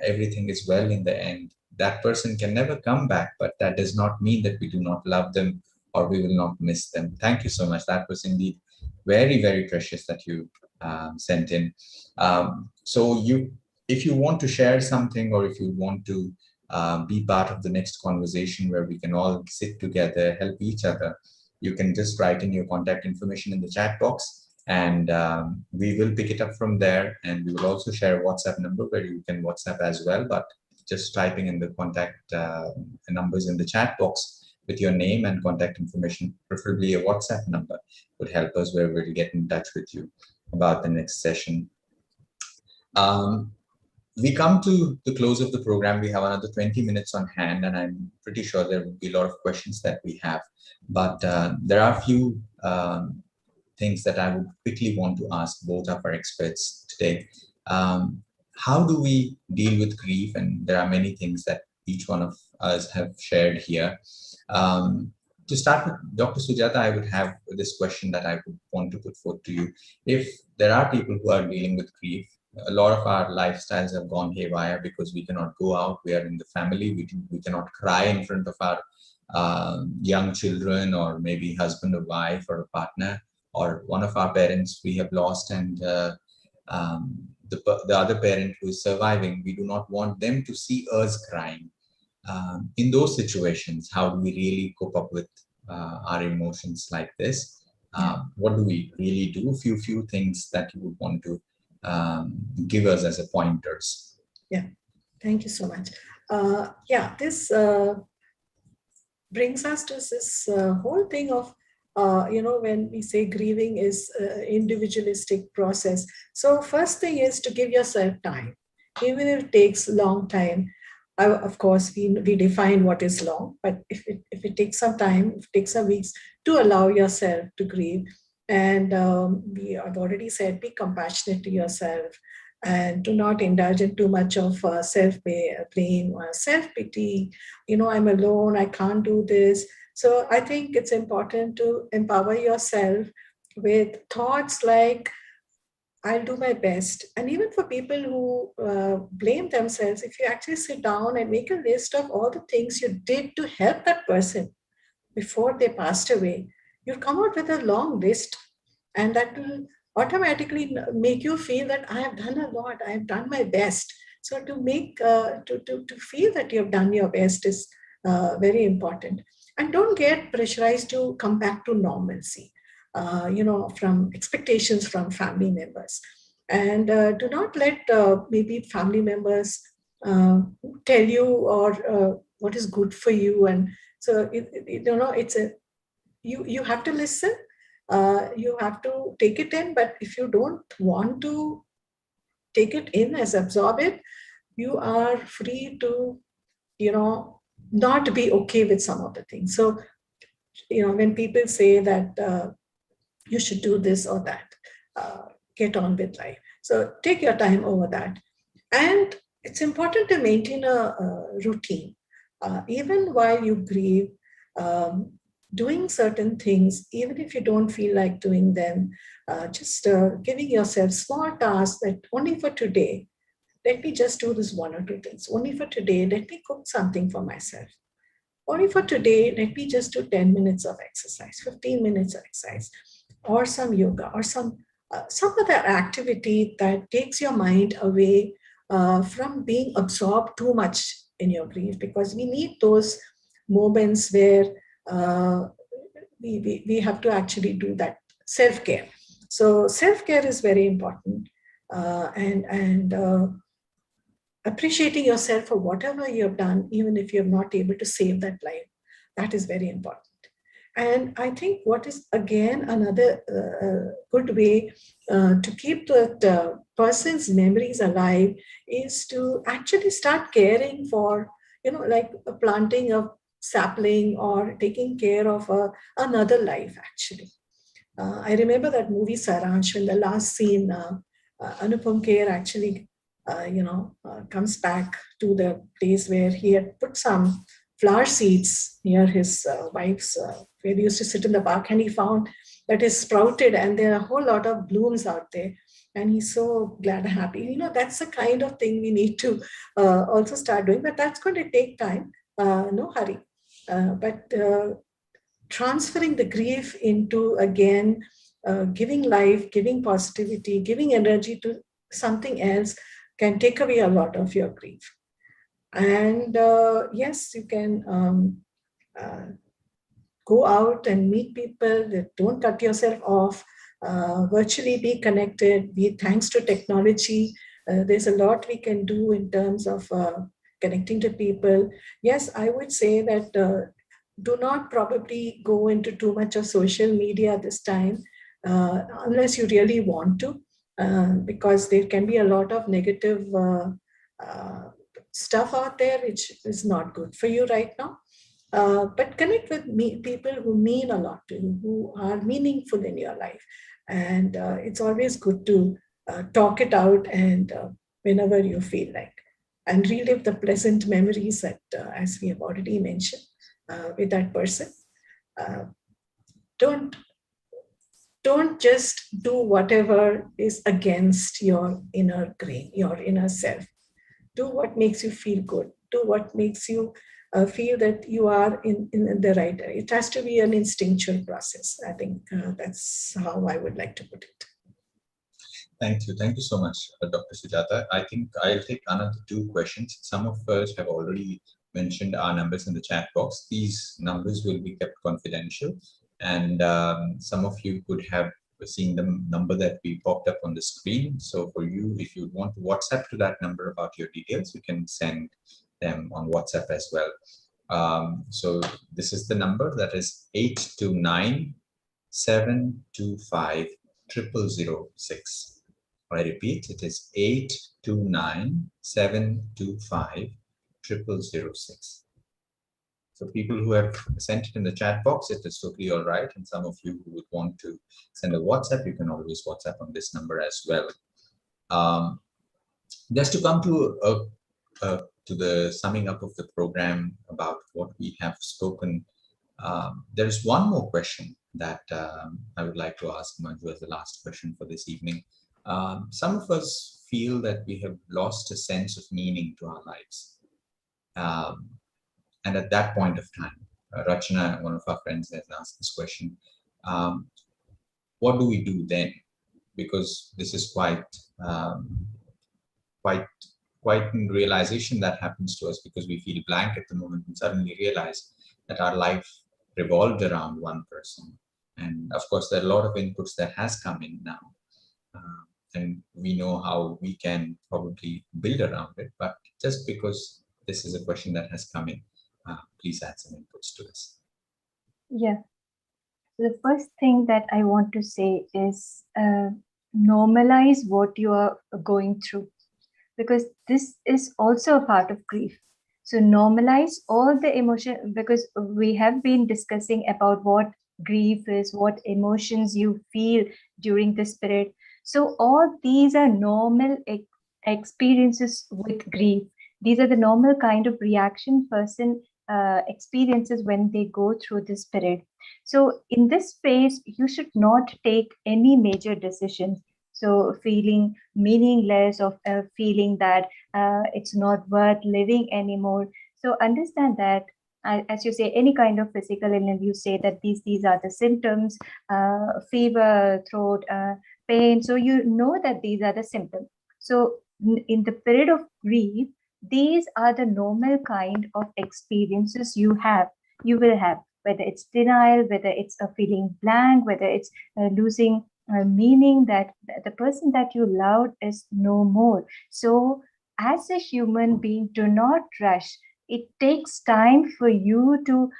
everything is well in the end. That person can never come back, but that does not mean that we do not love them or we will not miss them. Thank you so much. That was indeed very, very precious that you sent in. So if you want to share something, or if you want to be part of the next conversation where we can all sit together, help each other, you can just write in your contact information in the chat box, and we will pick it up from there. And we will also share a WhatsApp number where you can WhatsApp as well, but just typing in the contact numbers in the chat box with your name and contact information, preferably a WhatsApp number, would help us, where we'll get in touch with you about the next session. We come to the close of the program. We have another 20 minutes on hand, and I'm pretty sure there will be a lot of questions that we have. But there are a few things that I would quickly want to ask both of our experts today. How do we deal with grief? And there are many things that each one of us have shared here. To start with, Dr. Sujata, I would have this question that I would want to put forth to you. If there are people who are dealing with grief, a lot of our lifestyles have gone haywire because we cannot go out, we are in the family, we cannot cry in front of our young children, or maybe husband or wife or a partner, or one of our parents we have lost, and the other parent who is surviving, we do not want them to see us crying. In those situations, how do we really cope up with our emotions like this? What do we really do? Few things that you would want to give us as a pointers. Yeah, thank you so much. This brings us to this whole thing of, when we say grieving is an individualistic process. So first thing is to give yourself time, even if it takes a long time. Of course, we define what is long, but if it takes some time, if it takes some weeks, to allow yourself to grieve. And I've already said, be compassionate to yourself, and do not indulge in too much of self-blame or self-pity. I'm alone, I can't do this. So I think it's important to empower yourself with thoughts like, I'll do my best. And even for people who blame themselves, if you actually sit down and make a list of all the things you did to help that person before they passed away, you'll come out with a long list. And that will automatically make you feel that I have done a lot, I have done my best. So to make, to feel that you have done your best is very important. And don't get pressurized to come back to normalcy. From expectations from family members. And do not let maybe family members tell you or what is good for you. And so, you have to listen, you have to take it in, but if you don't want to take it in as absorb it, you are free to, not be okay with some of the things. So, when people say that, you should do this or that, get on with life. So take your time over that. And it's important to maintain a routine. Even while you grieve, doing certain things, even if you don't feel like doing them, just giving yourself small tasks that only for today, let me just do this 1 or 2 things. Only for today, let me cook something for myself. Only for today, let me just do 10 minutes of exercise, 15 minutes of exercise, or some yoga, or some other activity that takes your mind away from being absorbed too much in your grief, because we need those moments where we have to actually do that self-care. So self-care is very important, and appreciating yourself for whatever you have done, even if you're not able to save that life, that is very important. And I think what is, again, another good way to keep that person's memories alive is to actually start caring for, like planting a sapling or taking care of another life, actually. I remember that movie Saransh, when the last scene, Anupam Kher actually, comes back to the place where he had put some flower seeds near his wife's, where he used to sit in the park, and he found that is sprouted and there are a whole lot of blooms out there. And he's so glad and happy. That's the kind of thing we need to also start doing, but that's going to take time, no hurry. But transferring the grief into, again, giving life, giving positivity, giving energy to something else can take away a lot of your grief. And yes, you can go out and meet people. Don't cut yourself off. Virtually be connected. Be thanks to technology. There's a lot we can do in terms of connecting to people. Yes, I would say that do not probably go into too much of social media this time, unless you really want to, because there can be a lot of negative stuff out there which is not good for you right now. But connect with people who mean a lot to you, who are meaningful in your life. And it's always good to talk it out, and whenever you feel like, and relive the pleasant memories that, as we have already mentioned, with that person. Don't just do whatever is against your inner grain, your inner self. Do what makes you feel good. Do what makes you feel that you are in the right. It has to be an instinctual process. I think that's how I would like to put it. Thank you. Thank you so much, Dr. Sujata. I think I'll take another 2 questions. Some of us have already mentioned our numbers in the chat box. These numbers will be kept confidential, and some of you could have seen the number that we popped up on the screen. So for you, if you want to WhatsApp to that number about your details, you can send them on WhatsApp as well. So this is the number, that is 829 725 0006. I repeat, it is 829 725 0006. So people who have sent it in the chat box, it is totally all right. And some of you who would want to send a WhatsApp, you can always WhatsApp on this number as well. Just to come to the summing up of the program about what we have spoken, there is one more question that I would like to ask Manju as the last question for this evening. Some of us feel that we have lost a sense of meaning to our lives. And at that point of time, Rachana, one of our friends, has asked this question. What do we do then? Because this is quite in realization that happens to us, because we feel blank at the moment and suddenly realize that our life revolved around one person. And of course, there are a lot of inputs that has come in now. And we know how we can probably build around it. But just because this is a question that has come in, please add some inputs to this. Yeah. The first thing that I want to say is normalize what you are going through, because this is also a part of grief. So normalize all the emotion, because we have been discussing about what grief is, what emotions you feel during this period. So all these are normal experiences with grief. These are the normal kind of reaction person experiences when they go through this period. So in this phase, you should not take any major decisions. So feeling meaningless, or feeling that it's not worth living anymore. So understand that, as you say, any kind of physical illness, you say that these are the symptoms, fever, throat, pain. So you know that these are the symptoms. So in the period of grief, these are the normal kind of experiences you will have, whether it's denial, whether it's a feeling blank, whether it's losing meaning that the person that you loved is no more. So as a human being, do not rush. It takes time for you to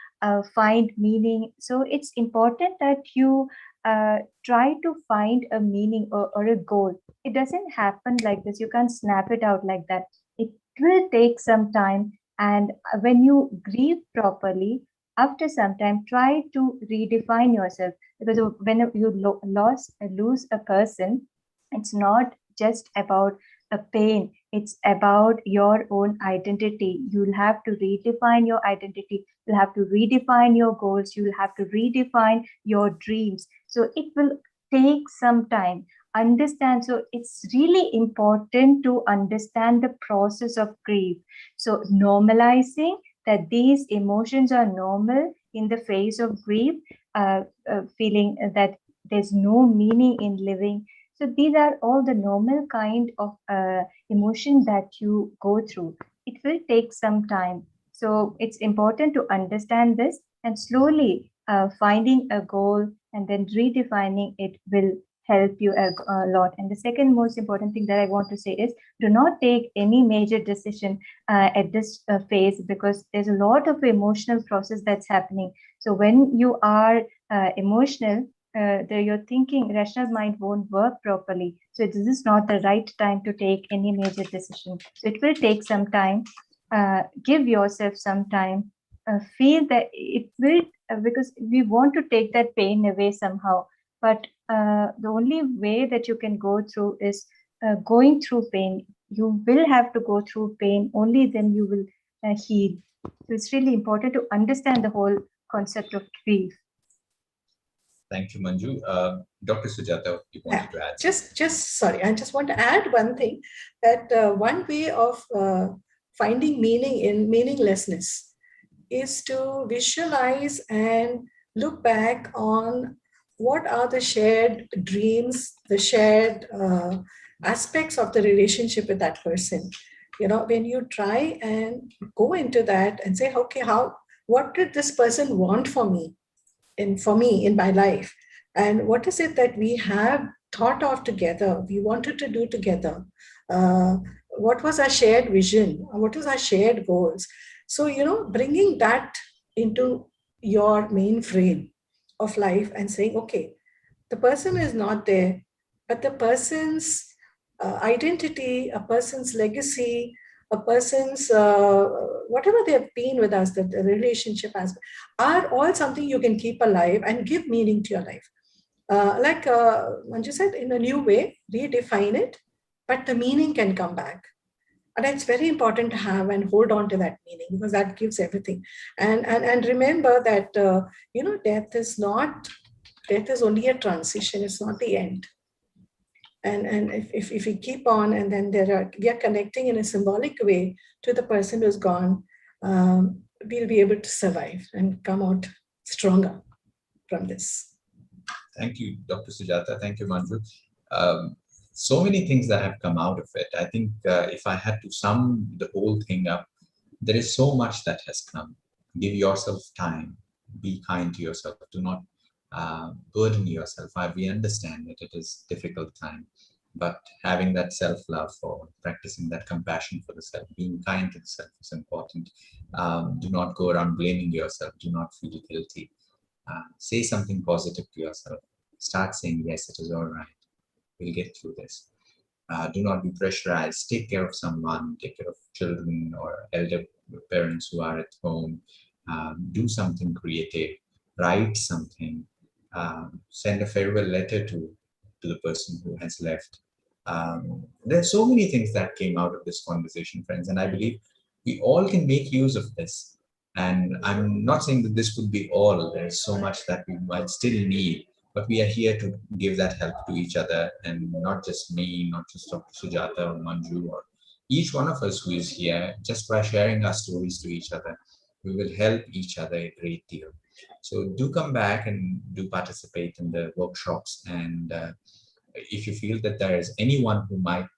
find meaning. So it's important that you try to find a meaning or a goal. It doesn't happen like this. You can't snap it out like that. It will take some time. And when you grieve properly, after some time, try to redefine yourself. Because when you lose a person, it's not just about a pain. It's about your own identity. You'll have to redefine your identity. You'll have to redefine your goals. You'll have to redefine your dreams. So it will take some time. Understand. So it's really important to understand the process of grief. So normalizing that these emotions are normal in the phase of grief, feeling that there's no meaning in living. So these are all the normal kind of emotion that you go through. It will take some time. So it's important to understand this, and slowly finding a goal and then redefining it will help you a lot. And the second most important thing that I want to say is, do not take any major decision at this phase, because there's a lot of emotional process that's happening. So when you are emotional, your thinking, rational mind won't work properly. So this is not the right time to take any major decision. So it will take some time. Give yourself some time. Feel that it will, because we want to take that pain away somehow. But the only way that you can go through is going through pain. You will have to go through pain. Only then you will heal. So it's really important to understand the whole concept of grief. Thank you, Manju. Dr. Sujata, you wanted to add? Sorry, I just want to add one thing, that one way of finding meaning in meaninglessness is to visualize and look back on what are the shared dreams, the shared aspects of the relationship with that person. You know, when you try and go into that and say, okay, what did this person want for me in my life? And what is it that we have thought of together, we wanted to do together? What was our shared vision? What was our shared goals? So, you know, bringing that into your main frame of life and saying, okay, the person is not there, but the person's identity, a person's legacy, a person's whatever they have been with us, the relationship aspect, are all something you can keep alive and give meaning to your life. Like Manju said, in a new way, redefine it, but the meaning can come back. And it's very important to have and hold on to that meaning, because that gives everything. And remember that, you know, death is only a transition. It's not the end. And if we keep on, and then we are connecting in a symbolic way to the person who's gone, we'll be able to survive and come out stronger from this. Thank you, Dr. Sujata. Thank you, Manju. So many things that have come out of it. I think if I had to sum the whole thing up, there is so much that has come. Give yourself time. Be kind to yourself. Do not burden yourself. We understand that it is a difficult time, but having that self-love, for practicing that compassion for the self, being kind to the self is important. Do not go around blaming yourself. Do not feel guilty. Say something positive to yourself. Start saying, yes, it is all right. We'll get through this. Do not be pressurized. Take care of someone. Take care of children or elder parents who are at home. Do something creative. Write something. Send a farewell letter to the person who has left. There are so many things that came out of this conversation, friends, and I believe we all can make use of this. And I'm not saying that this would be all. There's so much that we might still need, but we are here to give that help to each other, and not just me, not just Dr. Sujata or Manju, or each one of us who is here. Just by sharing our stories to each other, we will help each other a great deal. So do come back and do participate in the workshops. And if you feel that there is anyone who might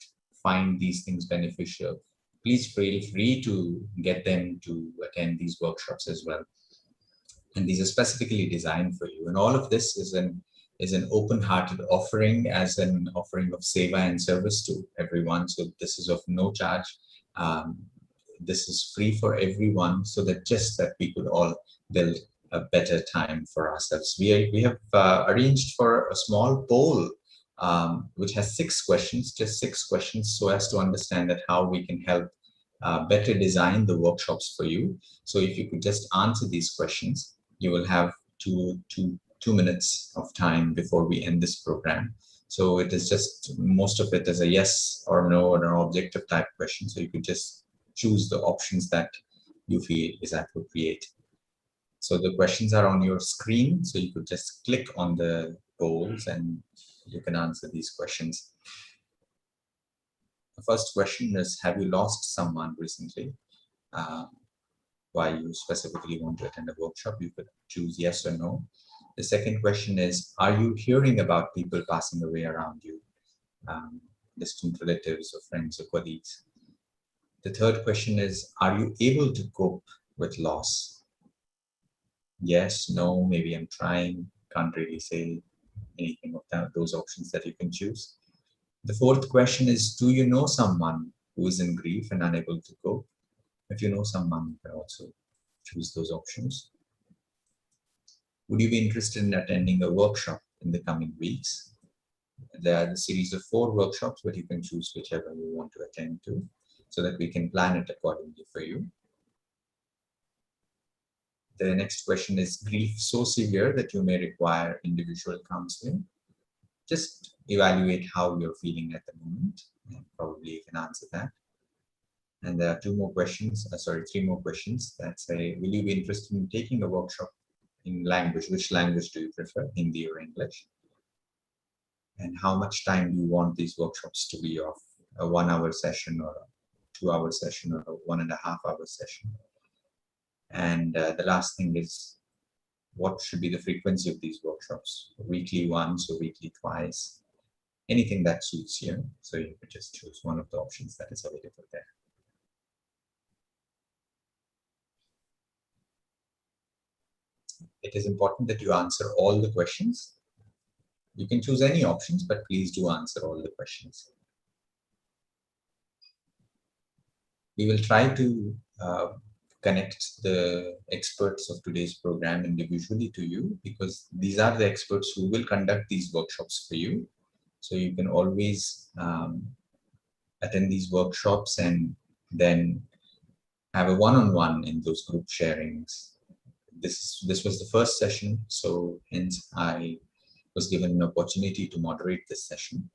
find these things beneficial, please feel free to get them to attend these workshops as well. And these are specifically designed for you. And all of this is an open-hearted offering, as an offering of seva and service to everyone. So this is of no charge. This is free for everyone, so that just that we could all build a better time for ourselves. We have arranged for a small poll, which has 6 questions, just 6 questions, so as to understand that how we can help better design the workshops for you. So if you could just answer these questions, you will have two minutes of time before we end this program. So it is just, most of it is a yes or no or an objective type question. So you could just choose the options that you feel is appropriate. So the questions are on your screen. So you could just click on the polls and you can answer these questions. The first question is, have you lost someone recently? Why you specifically want to attend a workshop? You could choose yes or no. The second question is, are you hearing about people passing away around you? Distant relatives or friends or colleagues. The third question is, are you able to cope with loss? Yes, no, maybe I'm trying, can't really say anything of those options that you can choose. The fourth question is, do you know someone who is in grief and unable to cope? If you know someone, you can also choose those options. Would you be interested in attending a workshop in the coming weeks? There are a series of 4 workshops, but you can choose whichever you want to attend to so that we can plan it accordingly for you. The next question is, grief so severe that you may require individual counseling? Just evaluate how you're feeling at the moment, and probably you can answer that. And there are 3 more questions that say, will you be interested in taking a workshop in language? Which language do you prefer, Hindi or English? And how much time do you want these workshops to be of? A 1-hour session or a 2-hour session or a 1.5-hour session? And the last thing is, what should be the frequency of these workshops? Weekly once or weekly twice? Anything that suits you. So you could just choose one of the options that is available there. It is important that you answer all the questions. You can choose any options, but please do answer all the questions. We will try to connect the experts of today's program individually to you, because these are the experts who will conduct these workshops for you. So you can always attend these workshops and then have a one-on-one in those group sharings. This was the first session, so hence I was given an opportunity to moderate this session.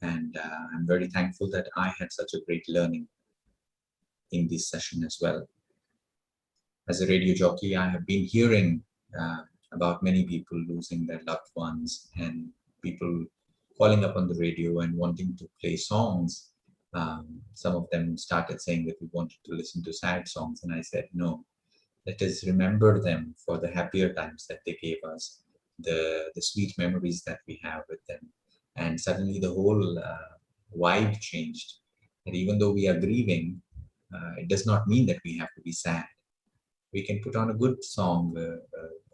And I'm very thankful that I had such a great learning in this session as well. As a radio jockey, I have been hearing about many people losing their loved ones, and people calling up on the radio and wanting to play songs. Some of them started saying that we wanted to listen to sad songs, and I said, no, let us remember them for the happier times that they gave us, the sweet memories that we have with them. And suddenly the whole vibe changed. And even though we are grieving, it does not mean that we have to be sad. We can put on a good song, a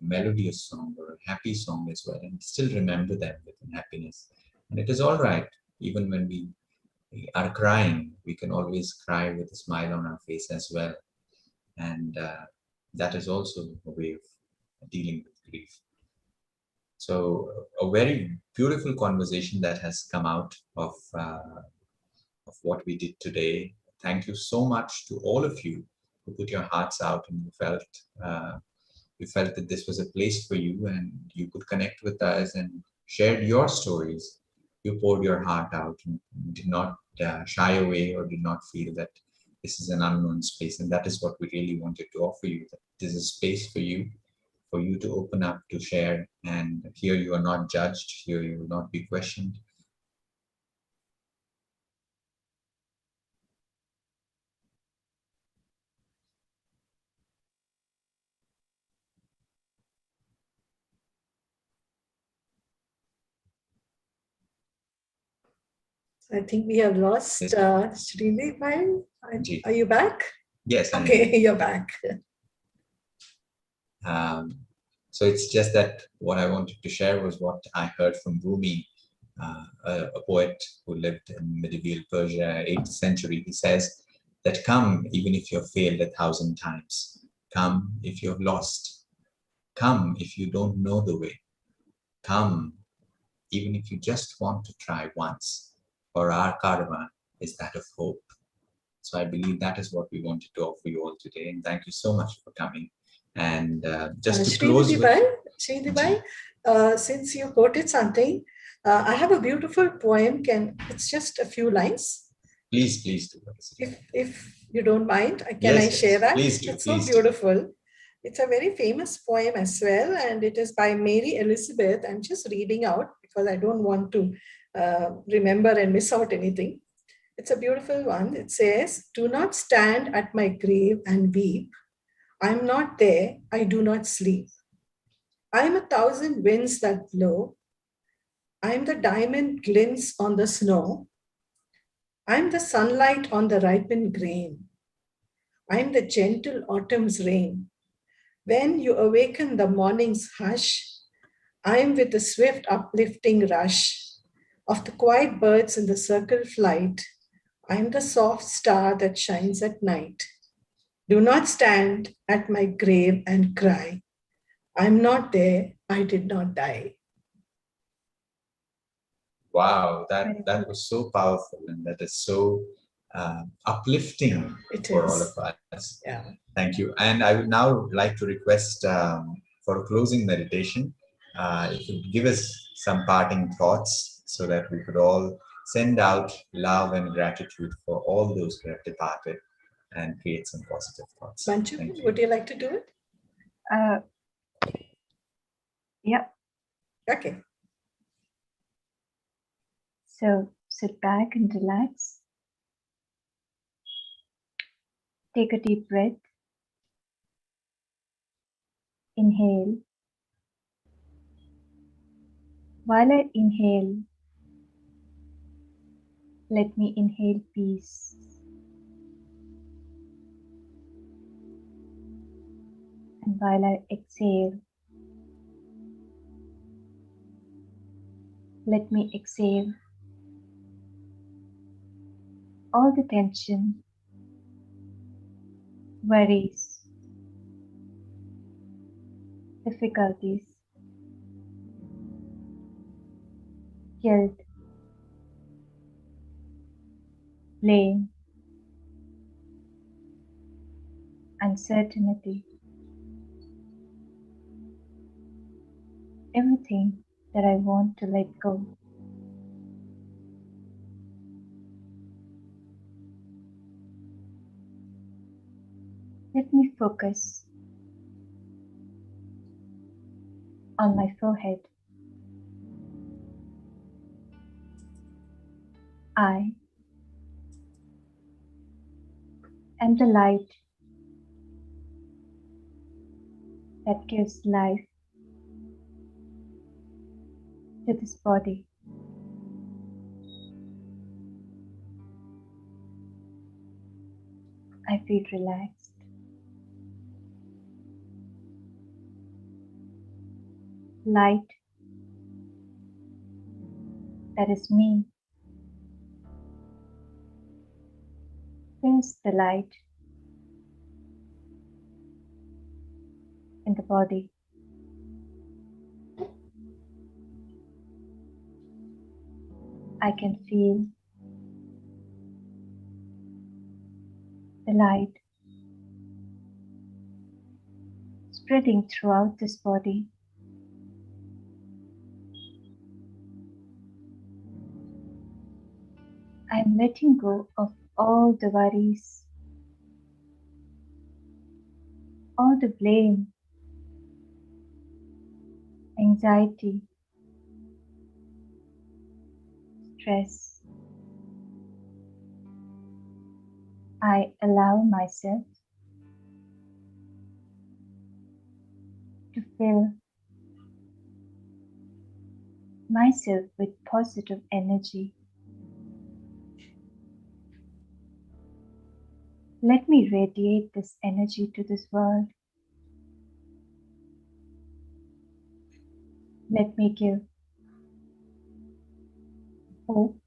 melodious song, or a happy song as well, and still remember them with happiness. And it is all right. Even when we are crying, we can always cry with a smile on our face as well. And that is also a way of dealing with grief. So a very beautiful conversation that has come out of what we did today. Thank you so much to all of you who put your hearts out, and you felt that this was a place for you and you could connect with us and shared your stories. You poured your heart out and did not shy away or did not feel that this is an unknown space. And that is what we really wanted to offer you, that this is a space for you to open up, to share, and here you are not judged, here you will not be questioned. I think we have lost Srini. Are you back? Yes. Okay, you're back. So it's just that what I wanted to share was what I heard from Rumi, a poet who lived in medieval Persia, 8th century. He says that come even if you've failed 1,000 times. Come if you've lost. Come if you don't know the way. Come even if you just want to try once. For our karma is that of hope. So I believe that is what we wanted to offer you all today. And thank you so much for coming. And just to close Srini, since you quoted something, I have a beautiful poem. It's just a few lines. Please do. If you don't mind, can I share that? Please do. It's so beautiful. It's a very famous poem as well, and it is by Mary Elizabeth. I'm just reading out because I don't want to remember and miss out anything. It's a beautiful one. It says, "Do not stand at my grave and weep. I'm not there. I do not sleep. I'm 1,000 winds that blow. I'm the diamond glints on the snow. I'm the sunlight on the ripened grain. I'm the gentle autumn's rain. When you awaken the morning's hush, I'm with the swift uplifting rush of the quiet birds in the circle flight. I'm the soft star that shines at night. Do not stand at my grave and cry. I'm not there, I did not die. Wow, that was so powerful, and that is so uplifting for all of us. Yeah. Thank you. And I would now like to request for a closing meditation, if you could give us some parting thoughts so that we could all send out love and gratitude for all those who have departed and create some positive thoughts. Manju, would you like to do it? Yeah. Okay. So sit back and relax. Take a deep breath. Inhale. While I inhale, let me inhale peace. And while I exhale, let me exhale all the tension, worries, difficulties, guilt, blame, uncertainty, everything that I want to let go. Let me focus on my forehead. I am the light that gives life to this body. I feel relaxed. Light that is me fills the light in the body. I can feel the light spreading throughout this body. I'm letting go of all the worries, all the blame, anxiety, stress. I allow myself to fill myself with positive energy. Let me radiate this energy to this world. Let me give hope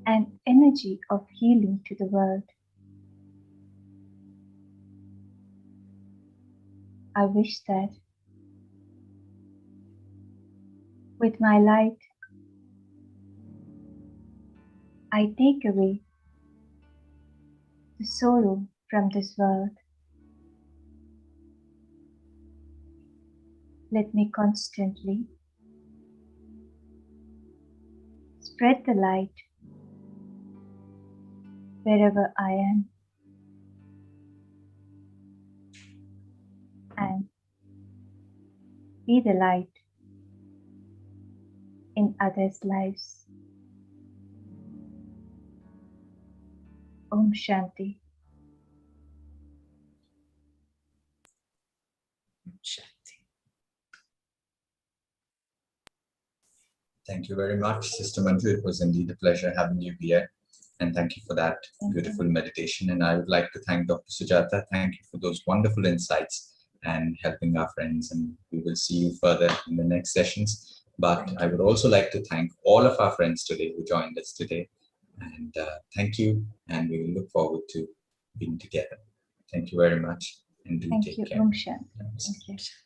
and energy of healing to the world. I wish that with my light, I take away the sorrow from this world. Let me constantly spread the light wherever I am and be the light in others' lives. Om Shanti. Thank you very much, Sister Manju. It was indeed a pleasure having you here. And thank you for that beautiful meditation. And I would like to thank Dr. Sujata. Thank you for those wonderful insights and helping our friends. And we will see you further in the next sessions. But I would also like to thank all of our friends today who joined us today. And thank you. And we will look forward to being together. Thank you very much. And do Thank take you. care. Om Shanti. Namaste. Thank you.